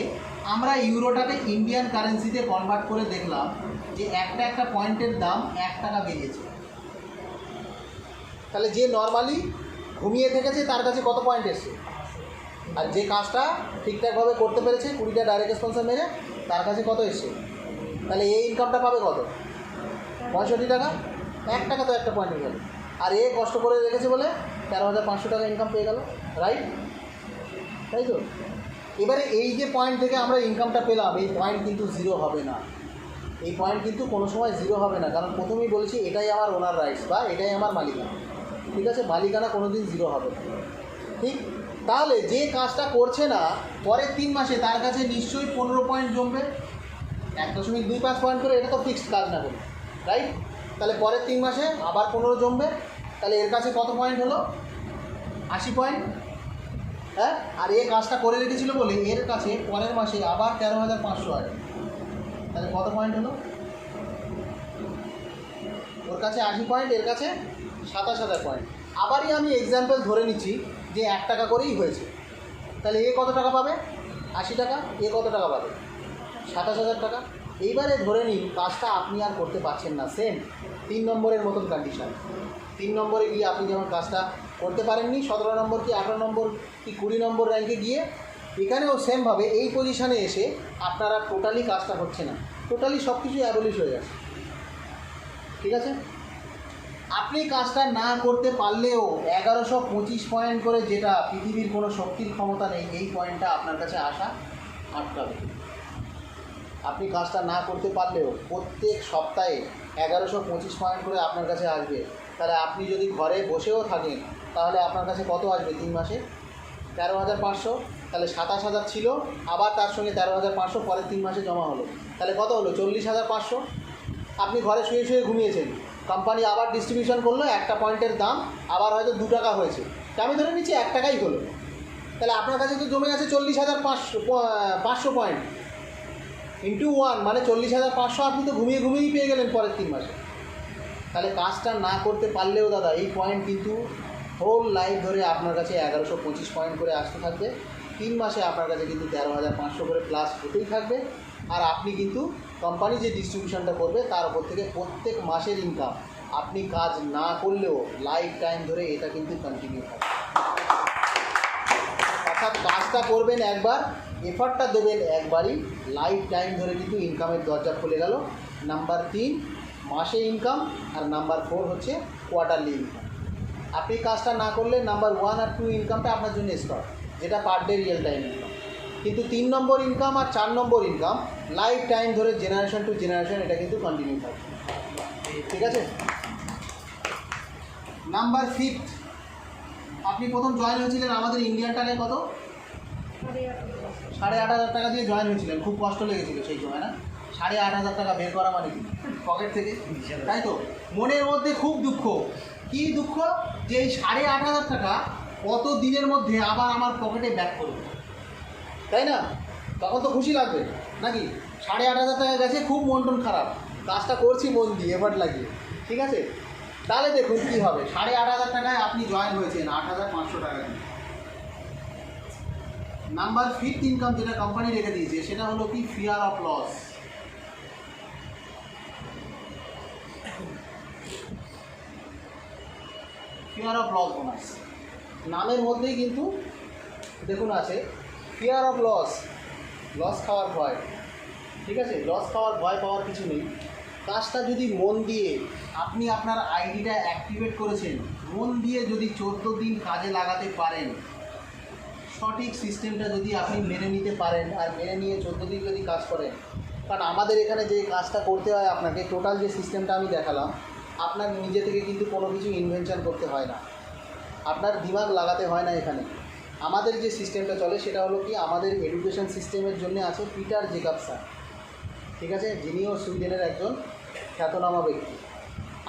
আমরা ইউরোটাকে ইন্ডিয়ান কারেন্সিতে কনভার্ট করে দেখলাম যে একটা একটা পয়েন্টের দাম 1 টাকা বেরিয়েছে। তাহলে যে নর্মালি ঘুমিয়ে থেকেছে তার কাছে কত পয়েন্ট এসছে, আর যে কাজটা ঠিকঠাকভাবে করতে পেরেছে 20টা ডাইরেক্ট স্পন্সর মেরে তার কাছে কত এসছে, তাহলে এই ইনকামটা পাবে কত? 65 টাকা, 1 টাকা তো একটা পয়েন্টের ভ্যালু, আর এ কষ্ট করে রেখেছে বলে 13,500 টাকা ইনকাম পেয়ে গেল, রাইট? তাই তো? এবারে এই যে পয়েন্ট থেকে আমরা ইনকামটা পেলাম এই পয়েন্ট কিন্তু জিরো হবে না, এই পয়েন্ট কিন্তু কোনো সময় জিরো হবে না, কারণ প্রথমেই বলেছি এটাই আমার ওনার রাইটস বা এটাই আমার মালিকানা, ঠিক আছে? মালিকানা কোনো দিন জিরো হবে না, ঠিক? তাহলে যে কাজটা করছে না পরের 3 মাসে তার কাছে নিশ্চয়ই 15 পয়েন্ট জমবে, 1.25 পয়েন্ট করে, এটা তো ফিক্সড কাজ না করে, রাইট? তাহলে পরের 3 মাসে আবার 15 জমবে, তাহলে এর কাছে কত পয়েন্ট হলো? 80 পয়েন্ট, হ্যাঁ? আর এ কাজটা করে রেখেছিল বলে এর কাছে পরের মাসে আবার 13,500 আসবে, তাহলে কত পয়েন্ট হলো? ওর কাছে 80 পয়েন্ট, এর কাছে 27,000 পয়েন্ট। আবারই আমি এক্সাম্পল ধরে নিচ্ছি যে 1 টাকা করেই হয়েছে, তাহলে এ কত টাকা পাবে? 80 টাকা। এ কত টাকা পাবে? 27,000 টাকা। এইবারে ধরে নিন কাজটা আপনি আর করতে পারছেন না, সেম 3 নম্বরের মতন কন্ডিশন। 3 নম্বরে গিয়ে আপনি যেমন কাজটা করতে পারেননি, 17 নম্বর কি 18 নম্বর কি 20 নম্বর র্যাঙ্কে গিয়ে, এখানেও সেমভাবে এই পজিশানে এসে আপনারা টোটালি কাজটা হচ্ছে না, টোটালি সব কিছু অ্যাবলিশ হয়ে যাচ্ছে, ঠিক আছে? আপনি কাজটা না করতে পারলেও 1125 পয়েন্ট করে, যেটা পৃথিবীর কোনো শক্তির ক্ষমতা নেই এই পয়েন্টটা আপনার কাছে আসা আটকাবে। আপনি কাজটা না করতে পারলেও প্রত্যেক সপ্তাহে 1125 পয়েন্ট করে আপনার কাছে আসবে। তাহলে আপনি যদি ঘরে বসেও থাকেন তাহলে আপনার কাছে কত আসবে 3 মাসে? 13,500। তাহলে 27,000 ছিল, আবার তার সঙ্গে 13,500 পরের 3 মাসে জমা হলো, তাহলে কত হলো? 40,500। আপনি ঘরে শুয়ে শুয়ে ঘুমিয়েছেন, কোম্পানি আবার ডিস্ট্রিবিউশন করলো, একটা পয়েন্টের দাম আবার হয়তো 2 টাকা হয়েছে, তা আমি ধরে নিচ্ছি 1 টাকাই হলো, তাহলে আপনার কাছে তো জমে গেছে 40,500 পয়েন্ট ইন্টু 1, মানে 40,500 আপনি তো ঘুমিয়ে ঘুমিয়েই পেয়ে গেলেন পরের 3 মাসে। তাহলে কাজটা না করতে পারলেও দাদা এই পয়েন্ট কিন্তু হোল লাইফ ধরে আপনার কাছে 1125 পয়েন্ট করে আসতে থাকবে, 3 মাসে আপনার কাছে কিন্তু 13,500 করে প্লাস হতেই থাকবে। আর আপনি কিন্তু কোম্পানি যে ডিস্ট্রিবিউশনটা করবে তার উপর থেকে প্রত্যেক মাসের ইনকাম আপনি কাজ না করলেও লাইফ টাইম ধরে এটা কিন্তু কন্টিনিউ থাকবে। অর্থাৎ কাজটা করবেন একবার, এফার্টটা দেবেন একবারই, লাইফ টাইম ধরে কিন্তু ইনকামের দরজা খুলে গেল। নাম্বার 3 মাসে ইনকাম, আর নাম্বার 4 হচ্ছে কোয়ার্টারলি ইনকাম। আপনি কাজটা না করলে নাম্বার 1 আর 2 ইনকামটা আপনার জন্য স্টপ, যেটা per day real time income. কিন্তু 3 নম্বর ইনকাম আর 4 নম্বর ইনকাম লাইফ টাইম ধরে জেনারেশন টু জেনারেশন এটা কিন্তু কন্টিনিউ থাকবে, ঠিক আছে? নাম্বার 5, আপনি প্রথম জয়েন হয়েছিলেন আমাদের ইন্ডিয়ান টাকায় কত? 8,500 টাকা দিয়ে জয়েন হয়েছিলেন। খুব কষ্ট লেগেছিল সেই সময় না? 8,500 টাকা বের করা মানে কি পকেট থেকে, তাই তো? মনের মধ্যে খুব দুঃখ। কি দুঃখ? যে এই 8,500 টাকা কত দিনের মধ্যে আবার আমার পকেটে ব্যাক করবে, তাই না? তখন তো খুশি লাগবে নাকি? 8,500 টাকা গেছে, খুব মন টন খারাপ, কাজটা করছি মন দিয়ে, এফার্ট লাগিয়ে, ঠিক আছে? তাহলে দেখুন কী হবে। 8,500 টাকায় আপনি জয়েন হয়েছেন 8,500 টাকা দিয়ে। নাম্বার 5 ইনকাম যেটা কোম্পানি রেখে দিয়েছে সেটা হলো কি? Fear of loss. Fear of loss bonus নামের মধ্যেই কিন্তু দেখুন আছে ফিয়ার অফ লস, লস খাওয়ার ভয়, ঠিক আছে? লস খাওয়ার ভয় পাওয়ার কিছু নেই। কাজটা যদি মন দিয়ে আপনি আপনার আইডিটা অ্যাক্টিভেট করেছেন, মন দিয়ে যদি 14 দিন কাজে লাগাতে পারেন, সঠিক সিস্টেমটা যদি আপনি মেনে নিতে পারেন আর মেনে নিয়ে 14 দিন যদি কাজ করেন, কারণ আমাদের এখানে যে কাজটা করতে হয় আপনাকে, টোটাল যে সিস্টেমটা আমি দেখালাম, আপনার নিজে থেকে কিন্তু কোনো কিছু ইনভেনশন করতে হয় না, আপনার দিমাগ লাগাতে হয় না এখানে। আমাদের যে সিস্টেমটা চলে সেটা হলো কি, আমাদের এডুকেশন সিস্টেমের জন্য আছে পিটার জেকাবস স্যার, ঠিক আছে? যিনিও সুইডেনের একজন খ্যাতনামা ব্যক্তি।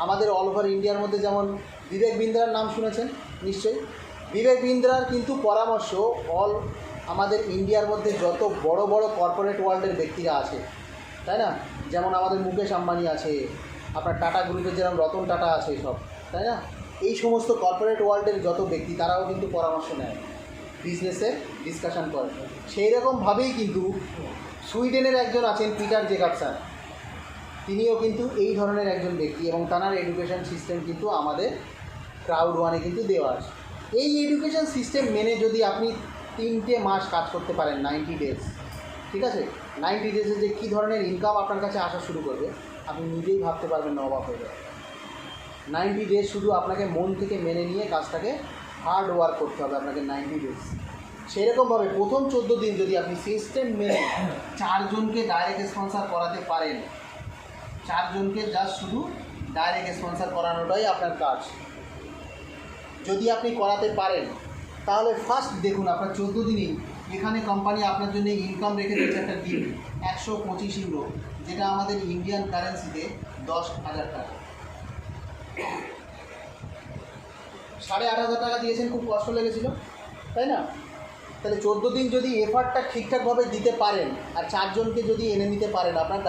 আমাদের অল ওভার ইন্ডিয়ার মধ্যে যেমন বিবেক বিন্দ্রার নাম শুনেছেন নিশ্চয়ই। বিবেক বিন্দ্রার কিন্তু পরামর্শ আমাদের ইন্ডিয়ার মধ্যে যত বড় বড় কর্পোরেট ওয়ার্ল্ডের ব্যক্তিরা আছে, তাই না? যেমন আমাদের মুকেশ আম্বানি আছে, আপনার টাটা গ্রুপের যেরকম রতন টাটা আছে, সব, তাই না? এই সমস্ত কর্পোরেট ওয়ার্ল্ডের যত ব্যক্তি তারাও কিন্তু পরামর্শ নেয়, বিজনেসের ডিসকাশন করে। সেই রকমভাবেই কিন্তু সুইডেনের একজন আছেন পিটার জেকাবস স্যার, তিনিও কিন্তু এই ধরনের একজন ব্যক্তি এবং তাঁর এডুকেশন সিস্টেম কিন্তু আমাদের ক্রাউড ওয়ানে কিন্তু দেওয়া আছে। এই এডুকেশন সিস্টেম মেনে যদি আপনি 3টে মাস কাজ করতে পারেন, 90 ডেজ, ঠিক আছে? 90 ডেজে যে কী ধরনের ইনকাম আপনার কাছে আসা শুরু করবে আপনি নিজেই ভাবতে পারবেন না, অবাক হয়ে যাবে। 90 ডেজ শুধু আপনাকে মন থেকে মেনে নিয়ে কাজটাকে হার্ড ওয়ার্ক করতে হবে আপনাকে 90 ডেজ। সেরকমভাবে প্রথম 14 দিন যদি আপনি সিস্টেম মেনে 4 জনকে ডাইরেক্ট স্পন্সর করাতে পারেন, 4 জনকে জাস্ট শুধু ডাইরেক্ট স্পন্সর করানোটাই আপনার কাজ, যদি আপনি করাতে পারেন, তাহলে ফার্স্ট দেখুন আপনার 14 দিনেই এখানে কোম্পানি আপনার জন্য ইনকাম রেখে দিচ্ছে একটা গিফট 125 ইউরো, যেটা আমাদের ইন্ডিয়ান কারেন্সিতে 10,000 টাকা। 8,500 টাকা দিয়েছেন, খুব কষ্ট লেগেছিল, তাই না? তাহলে 14 দিন যদি এফার্টটা ঠিকঠাকভাবে দিতে পারেন আর 4 জনকে যদি এনে নিতে পারেন আপনার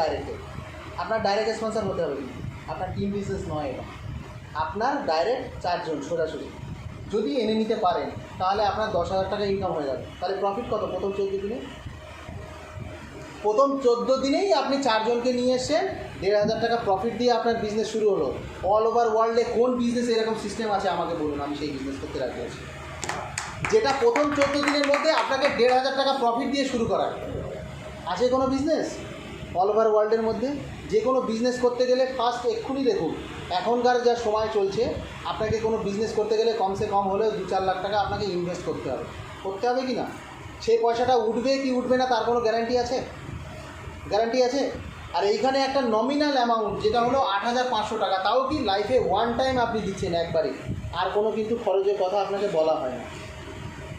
ডাইরেক্ট স্পন্সর হতে হবে, কিন্তু আপনার টিম বিজনেস নয়, এটা আপনার ডাইরেক্ট 4 জন সোজাসুজি যদি এনে নিতে পারেন, তাহলে আপনার 10,000 টাকা ইনকাম হয়ে যাবে। তাহলে প্রফিট কত? প্রথম 14 দিনে, প্রথম 14 দিনেই আপনি 4 জনকে নিয়ে এসেছেন, 1,500 টাকা প্রফিট দিয়ে আপনার বিজনেস শুরু হলো। অল ওভার ওয়ার্ল্ডে কোন বিজনেস এরকম সিস্টেম আছে আমাকে বলুন, আমি সেই বিজনেস করতে রাজি আছি, যেটা প্রথম 14 দিনের মধ্যে আপনাকে 1,500 টাকা প্রফিট দিয়ে শুরু করায়। আছে কোনো বিজনেস অল ওভার ওয়ার্ল্ডের মধ্যে? যে কোনো বিজনেস করতে গেলে ফার্স্ট এক্ষুনি দেখুন, এখনকার যা সময় চলছে, আপনাকে কোনো বিজনেস করতে গেলে কমসে কম হলেও 2-4 লাখ টাকা আপনাকে ইনভেস্ট করতে হবে কি না? সেই পয়সাটা উঠবে কি উঠবে না তার কোনো গ্যারান্টি আছে? আর এইখানে একটা নমিনাল অ্যামাউন্ট যেটা হলো 8,500 টাকা, তাও কি লাইফে ওয়ান টাইম আপনি দিচ্ছেন একবারে, আর কোনো কিন্তু খরচের কথা আপনাকে বলা হয় না।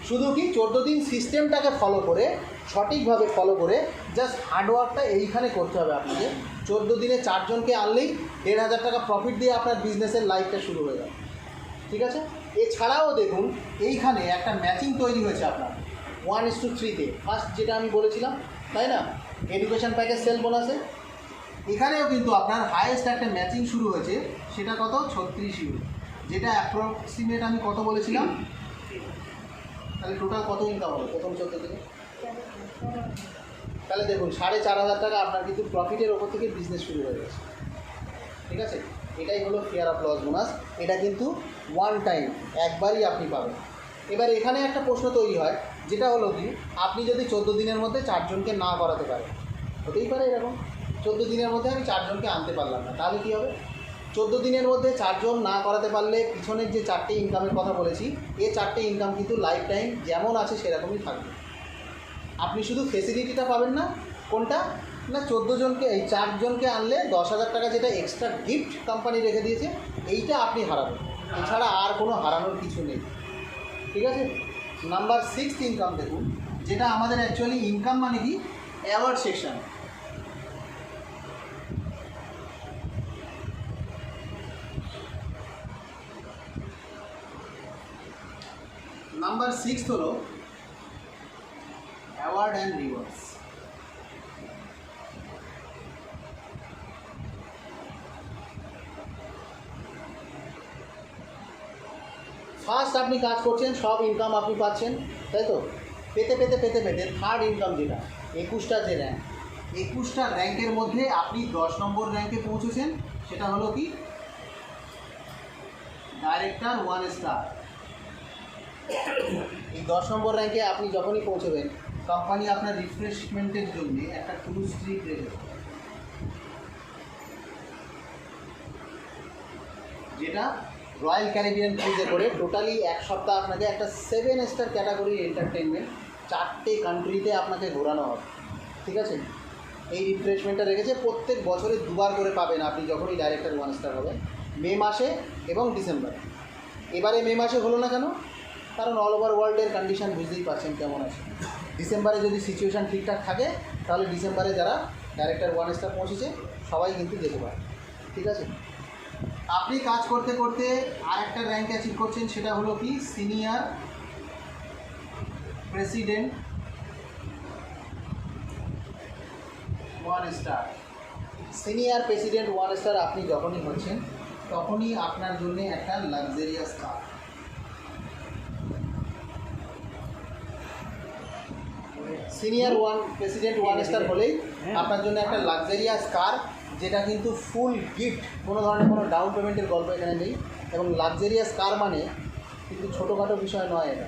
শুধু কি 14 দিন সিস্টেমটাকে ফলো করে, সঠিকভাবে ফলো করে জাস্ট হার্ডওয়ার্কটা এইখানে করতে হবে আপনাকে। 14 দিনে 4 জনকে আনলেই 1,500 টাকা প্রফিট দিয়ে আপনার বিজনেসের লাইফটা শুরু হয়ে যাবে, ঠিক আছে? এছাড়াও দেখুন এইখানে একটা ম্যাচিং তৈরি হয়েছে আপনার 1:3-তে, ফার্স্ট যেটা আমি বলেছিলাম, তাই না? এডুকেশন প্যাকেজ সেল বোনাসে এখানেও কিন্তু আপনার হায়েস্ট একটা ম্যাচিং শুরু হয়েছে, সেটা কত? 36 ইউরো, যেটা অ্যাপ্রক্সিমেট আমি কত বলেছিলাম? তাহলে টোটাল কত ইনকাম হলো প্রথম 14 দিনে? তাহলে দেখুন 4,500 টাকা আপনার কিন্তু প্রফিটের ওপর থেকে বিজনেস শুরু হয়ে গেছে, ঠিক আছে? এটাই হলো ফিয়ার অফ লস বোনাস। এটা কিন্তু ওয়ান টাইম, একবারই আপনি পাবেন। এবার এখানে একটা প্রশ্ন তৈরি হয়, যেটা হলো কি, আপনি যদি 14 দিনের মধ্যে 4 জনকে না করাতে পারেন, হতেই পারে এরকম, 14 দিনের মধ্যে আমি 4 জনকে আনতে পারলাম না, তাহলে কী হবে? 14 দিনের মধ্যে 4 জন না করাতে পারলে পিছনের যে 4টে ইনকামের কথা বলেছি, এই 4টে ইনকাম কিন্তু লাইফ টাইম যেমন আছে সেরকমই থাকবে। আপনি শুধু ফেসিলিটিটা পাবেন না, কোনটা না, 14 জনকে, এই 4 জনকে আনলে 10,000 টাকা যেটা এক্সট্রা গিফট কোম্পানি রেখে দিয়েছে, এইটা আপনি হারাবেন। এছাড়া আর কোনো হারানোর কিছু নেই। ঠিক আছে, নাম্বার 6 ইনকাম দেখুন, যেটা আমাদের অ্যাকচুয়ালি ইনকাম মানে কি অ্যাওয়ার্ড সেকশন। নাম্বার 6 হলো অ্যাওয়ার্ড অ্যান্ড রিওয়ার্ডস। ফার্স্ট আপনি কাজ করছেন, সব ইনকাম আপনি পাচ্ছেন, তাই তো? পেতে পেতে পেতে পেতে থার্ড ইনকাম যেটা 21টা যে র্যাঙ্ক, 21টা র্যাঙ্কের মধ্যে আপনি 10 নম্বর র্যাঙ্কে পৌঁছেছেন, সেটা হলো কি ডাইরেক্টর 1 স্টার। এই 10 নম্বর র্যাঙ্কে আপনি যখনই পৌঁছবেন, কোম্পানি আপনার রিফ্রেশমেন্টের জন্য একটা ক্রুজ ট্রিপ রেখেছে, যেটা রয়্যাল ক্যারিবিয়ান ক্রুজে করে টোটালি এক সপ্তাহ আপনাকে একটা 7 স্টার ক্যাটাগরির এন্টারটেনমেন্ট 4টে কান্ট্রিতে আপনাকে ঘোরানো হবে। ঠিক আছে, এই রিফ্রেশমেন্টটা রেখেছে, প্রত্যেক বছরে 2বার করে পাবেন আপনি যখনই ডাইরেক্টর 1 স্টার হবেন, মে মাসে এবং ডিসেম্বরে। এবারে মে মাসে হলো না কেন? কারণ অল ওভার ওয়ার্ল্ডের কন্ডিশন বুঝতেই পারছেন কেমন আছে। ডিসেম্বরে যদি সিচুয়েশান ঠিকঠাক থাকে, তাহলে ডিসেম্বরে যারা ডাইরেক্টর 1 স্টার পৌঁছেছে সবাই কিন্তু যেতে পারে। ঠিক আছে, আপনি কাজ করতে করতে আরেকটা র্যাঙ্ক অ্যাচিভ করছেন, সেটা হলো কি senior president 1 star. Senior president 1 star আপনি যখনই হচ্ছেন, তখনই আপনার জন্য একটা লাক্সারিয়াস কার, সিনিয়র প্রেসিডেন্ট 1 স্টার হলেই আপনার জন্য একটা লাক্সারিয়াস কার, যেটা কিন্তু ফুল গিফট, কোনো ধরনের কোনো ডাউন পেমেন্টের গল্প এখানে নেই। এবং লাক্সারিয়াস কার মানে কিন্তু ছোটোখাটো বিষয় নয়। এটা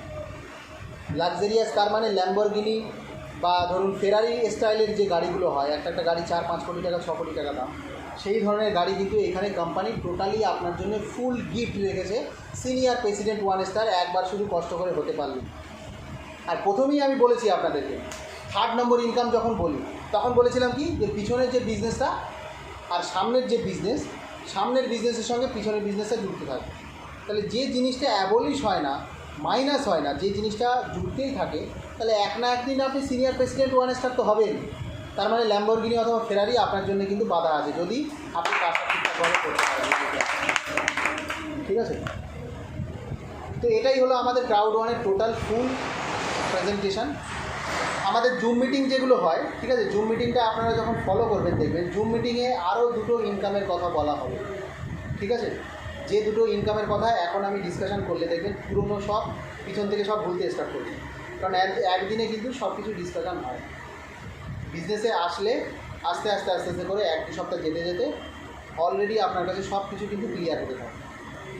লাক্সারিয়াস কার মানে ল্যাম্বরগিনি বা ধরুন ফেরারি স্টাইলের যে গাড়িগুলো হয়, একটা গাড়ি 4-5 কোটি টাকা 6 কোটি টাকা দাম, সেই ধরনের গাড়ি কিন্তু এখানে কোম্পানি টোটালি আপনার জন্য ফুল গিফট রেখেছে। সিনিয়র প্রেসিডেন্ট 1 স্টার একবার শুধু কষ্ট করে হতে পারলেন। আর প্রথমেই আমি বলেছি আপনাদেরকে, থার্ড নম্বর ইনকাম যখন বলি, তখন বলেছিলাম কি যে পিছনের যে বিজনেসটা আর সামনের যে বিজনেস, সামনের বিজনেসের সঙ্গে পিছনের বিজনেসটা যুক্ত থাকে। তাহলে যে জিনিসটা অ্যাবলিশ হয় না, মাইনাস হয় না, যে জিনিসটা যুক্তেই থাকে, তাহলে এক না একদিন আপনি সিনিয়র প্রেসিডেন্ট 1 স্টার তো হবেন। তার মানে ল্যাম্বরগিনি অথবা ফেরারি আপনার জন্য কিন্তু বাধা আছে, যদি আপনি কাজটা ঠিকঠাকভাবে করতে পারেন। ঠিক আছে, তো এটাই হলো আমাদের ক্রাউড ওয়ানের টোটাল ফুল প্রেজেন্টেশন। আমাদের জুম মিটিং যেগুলো হয়, ঠিক আছে, জুম মিটিংটা আপনারা যখন ফলো করবেন দেখবেন জুম মিটিংয়ে আরও 2টো ইনকামের কথা বলা হবে। ঠিক আছে, যে 2টো ইনকামের কথা এখন আমি ডিসকাশন করলে দেখবেন পুরনো সব পিছন থেকে সব ভুলতে স্টার্ট করছে। কারণ একদিনে কিন্তু সব কিছু ডিসকাশন হয়। বিজনেসে আসলে আস্তে আস্তে আস্তে আস্তে করে 1-2 সপ্তাহ যেতে যেতে অলরেডি আপনার কাছে সব কিছু কিন্তু ক্লিয়ার হতে থাকে।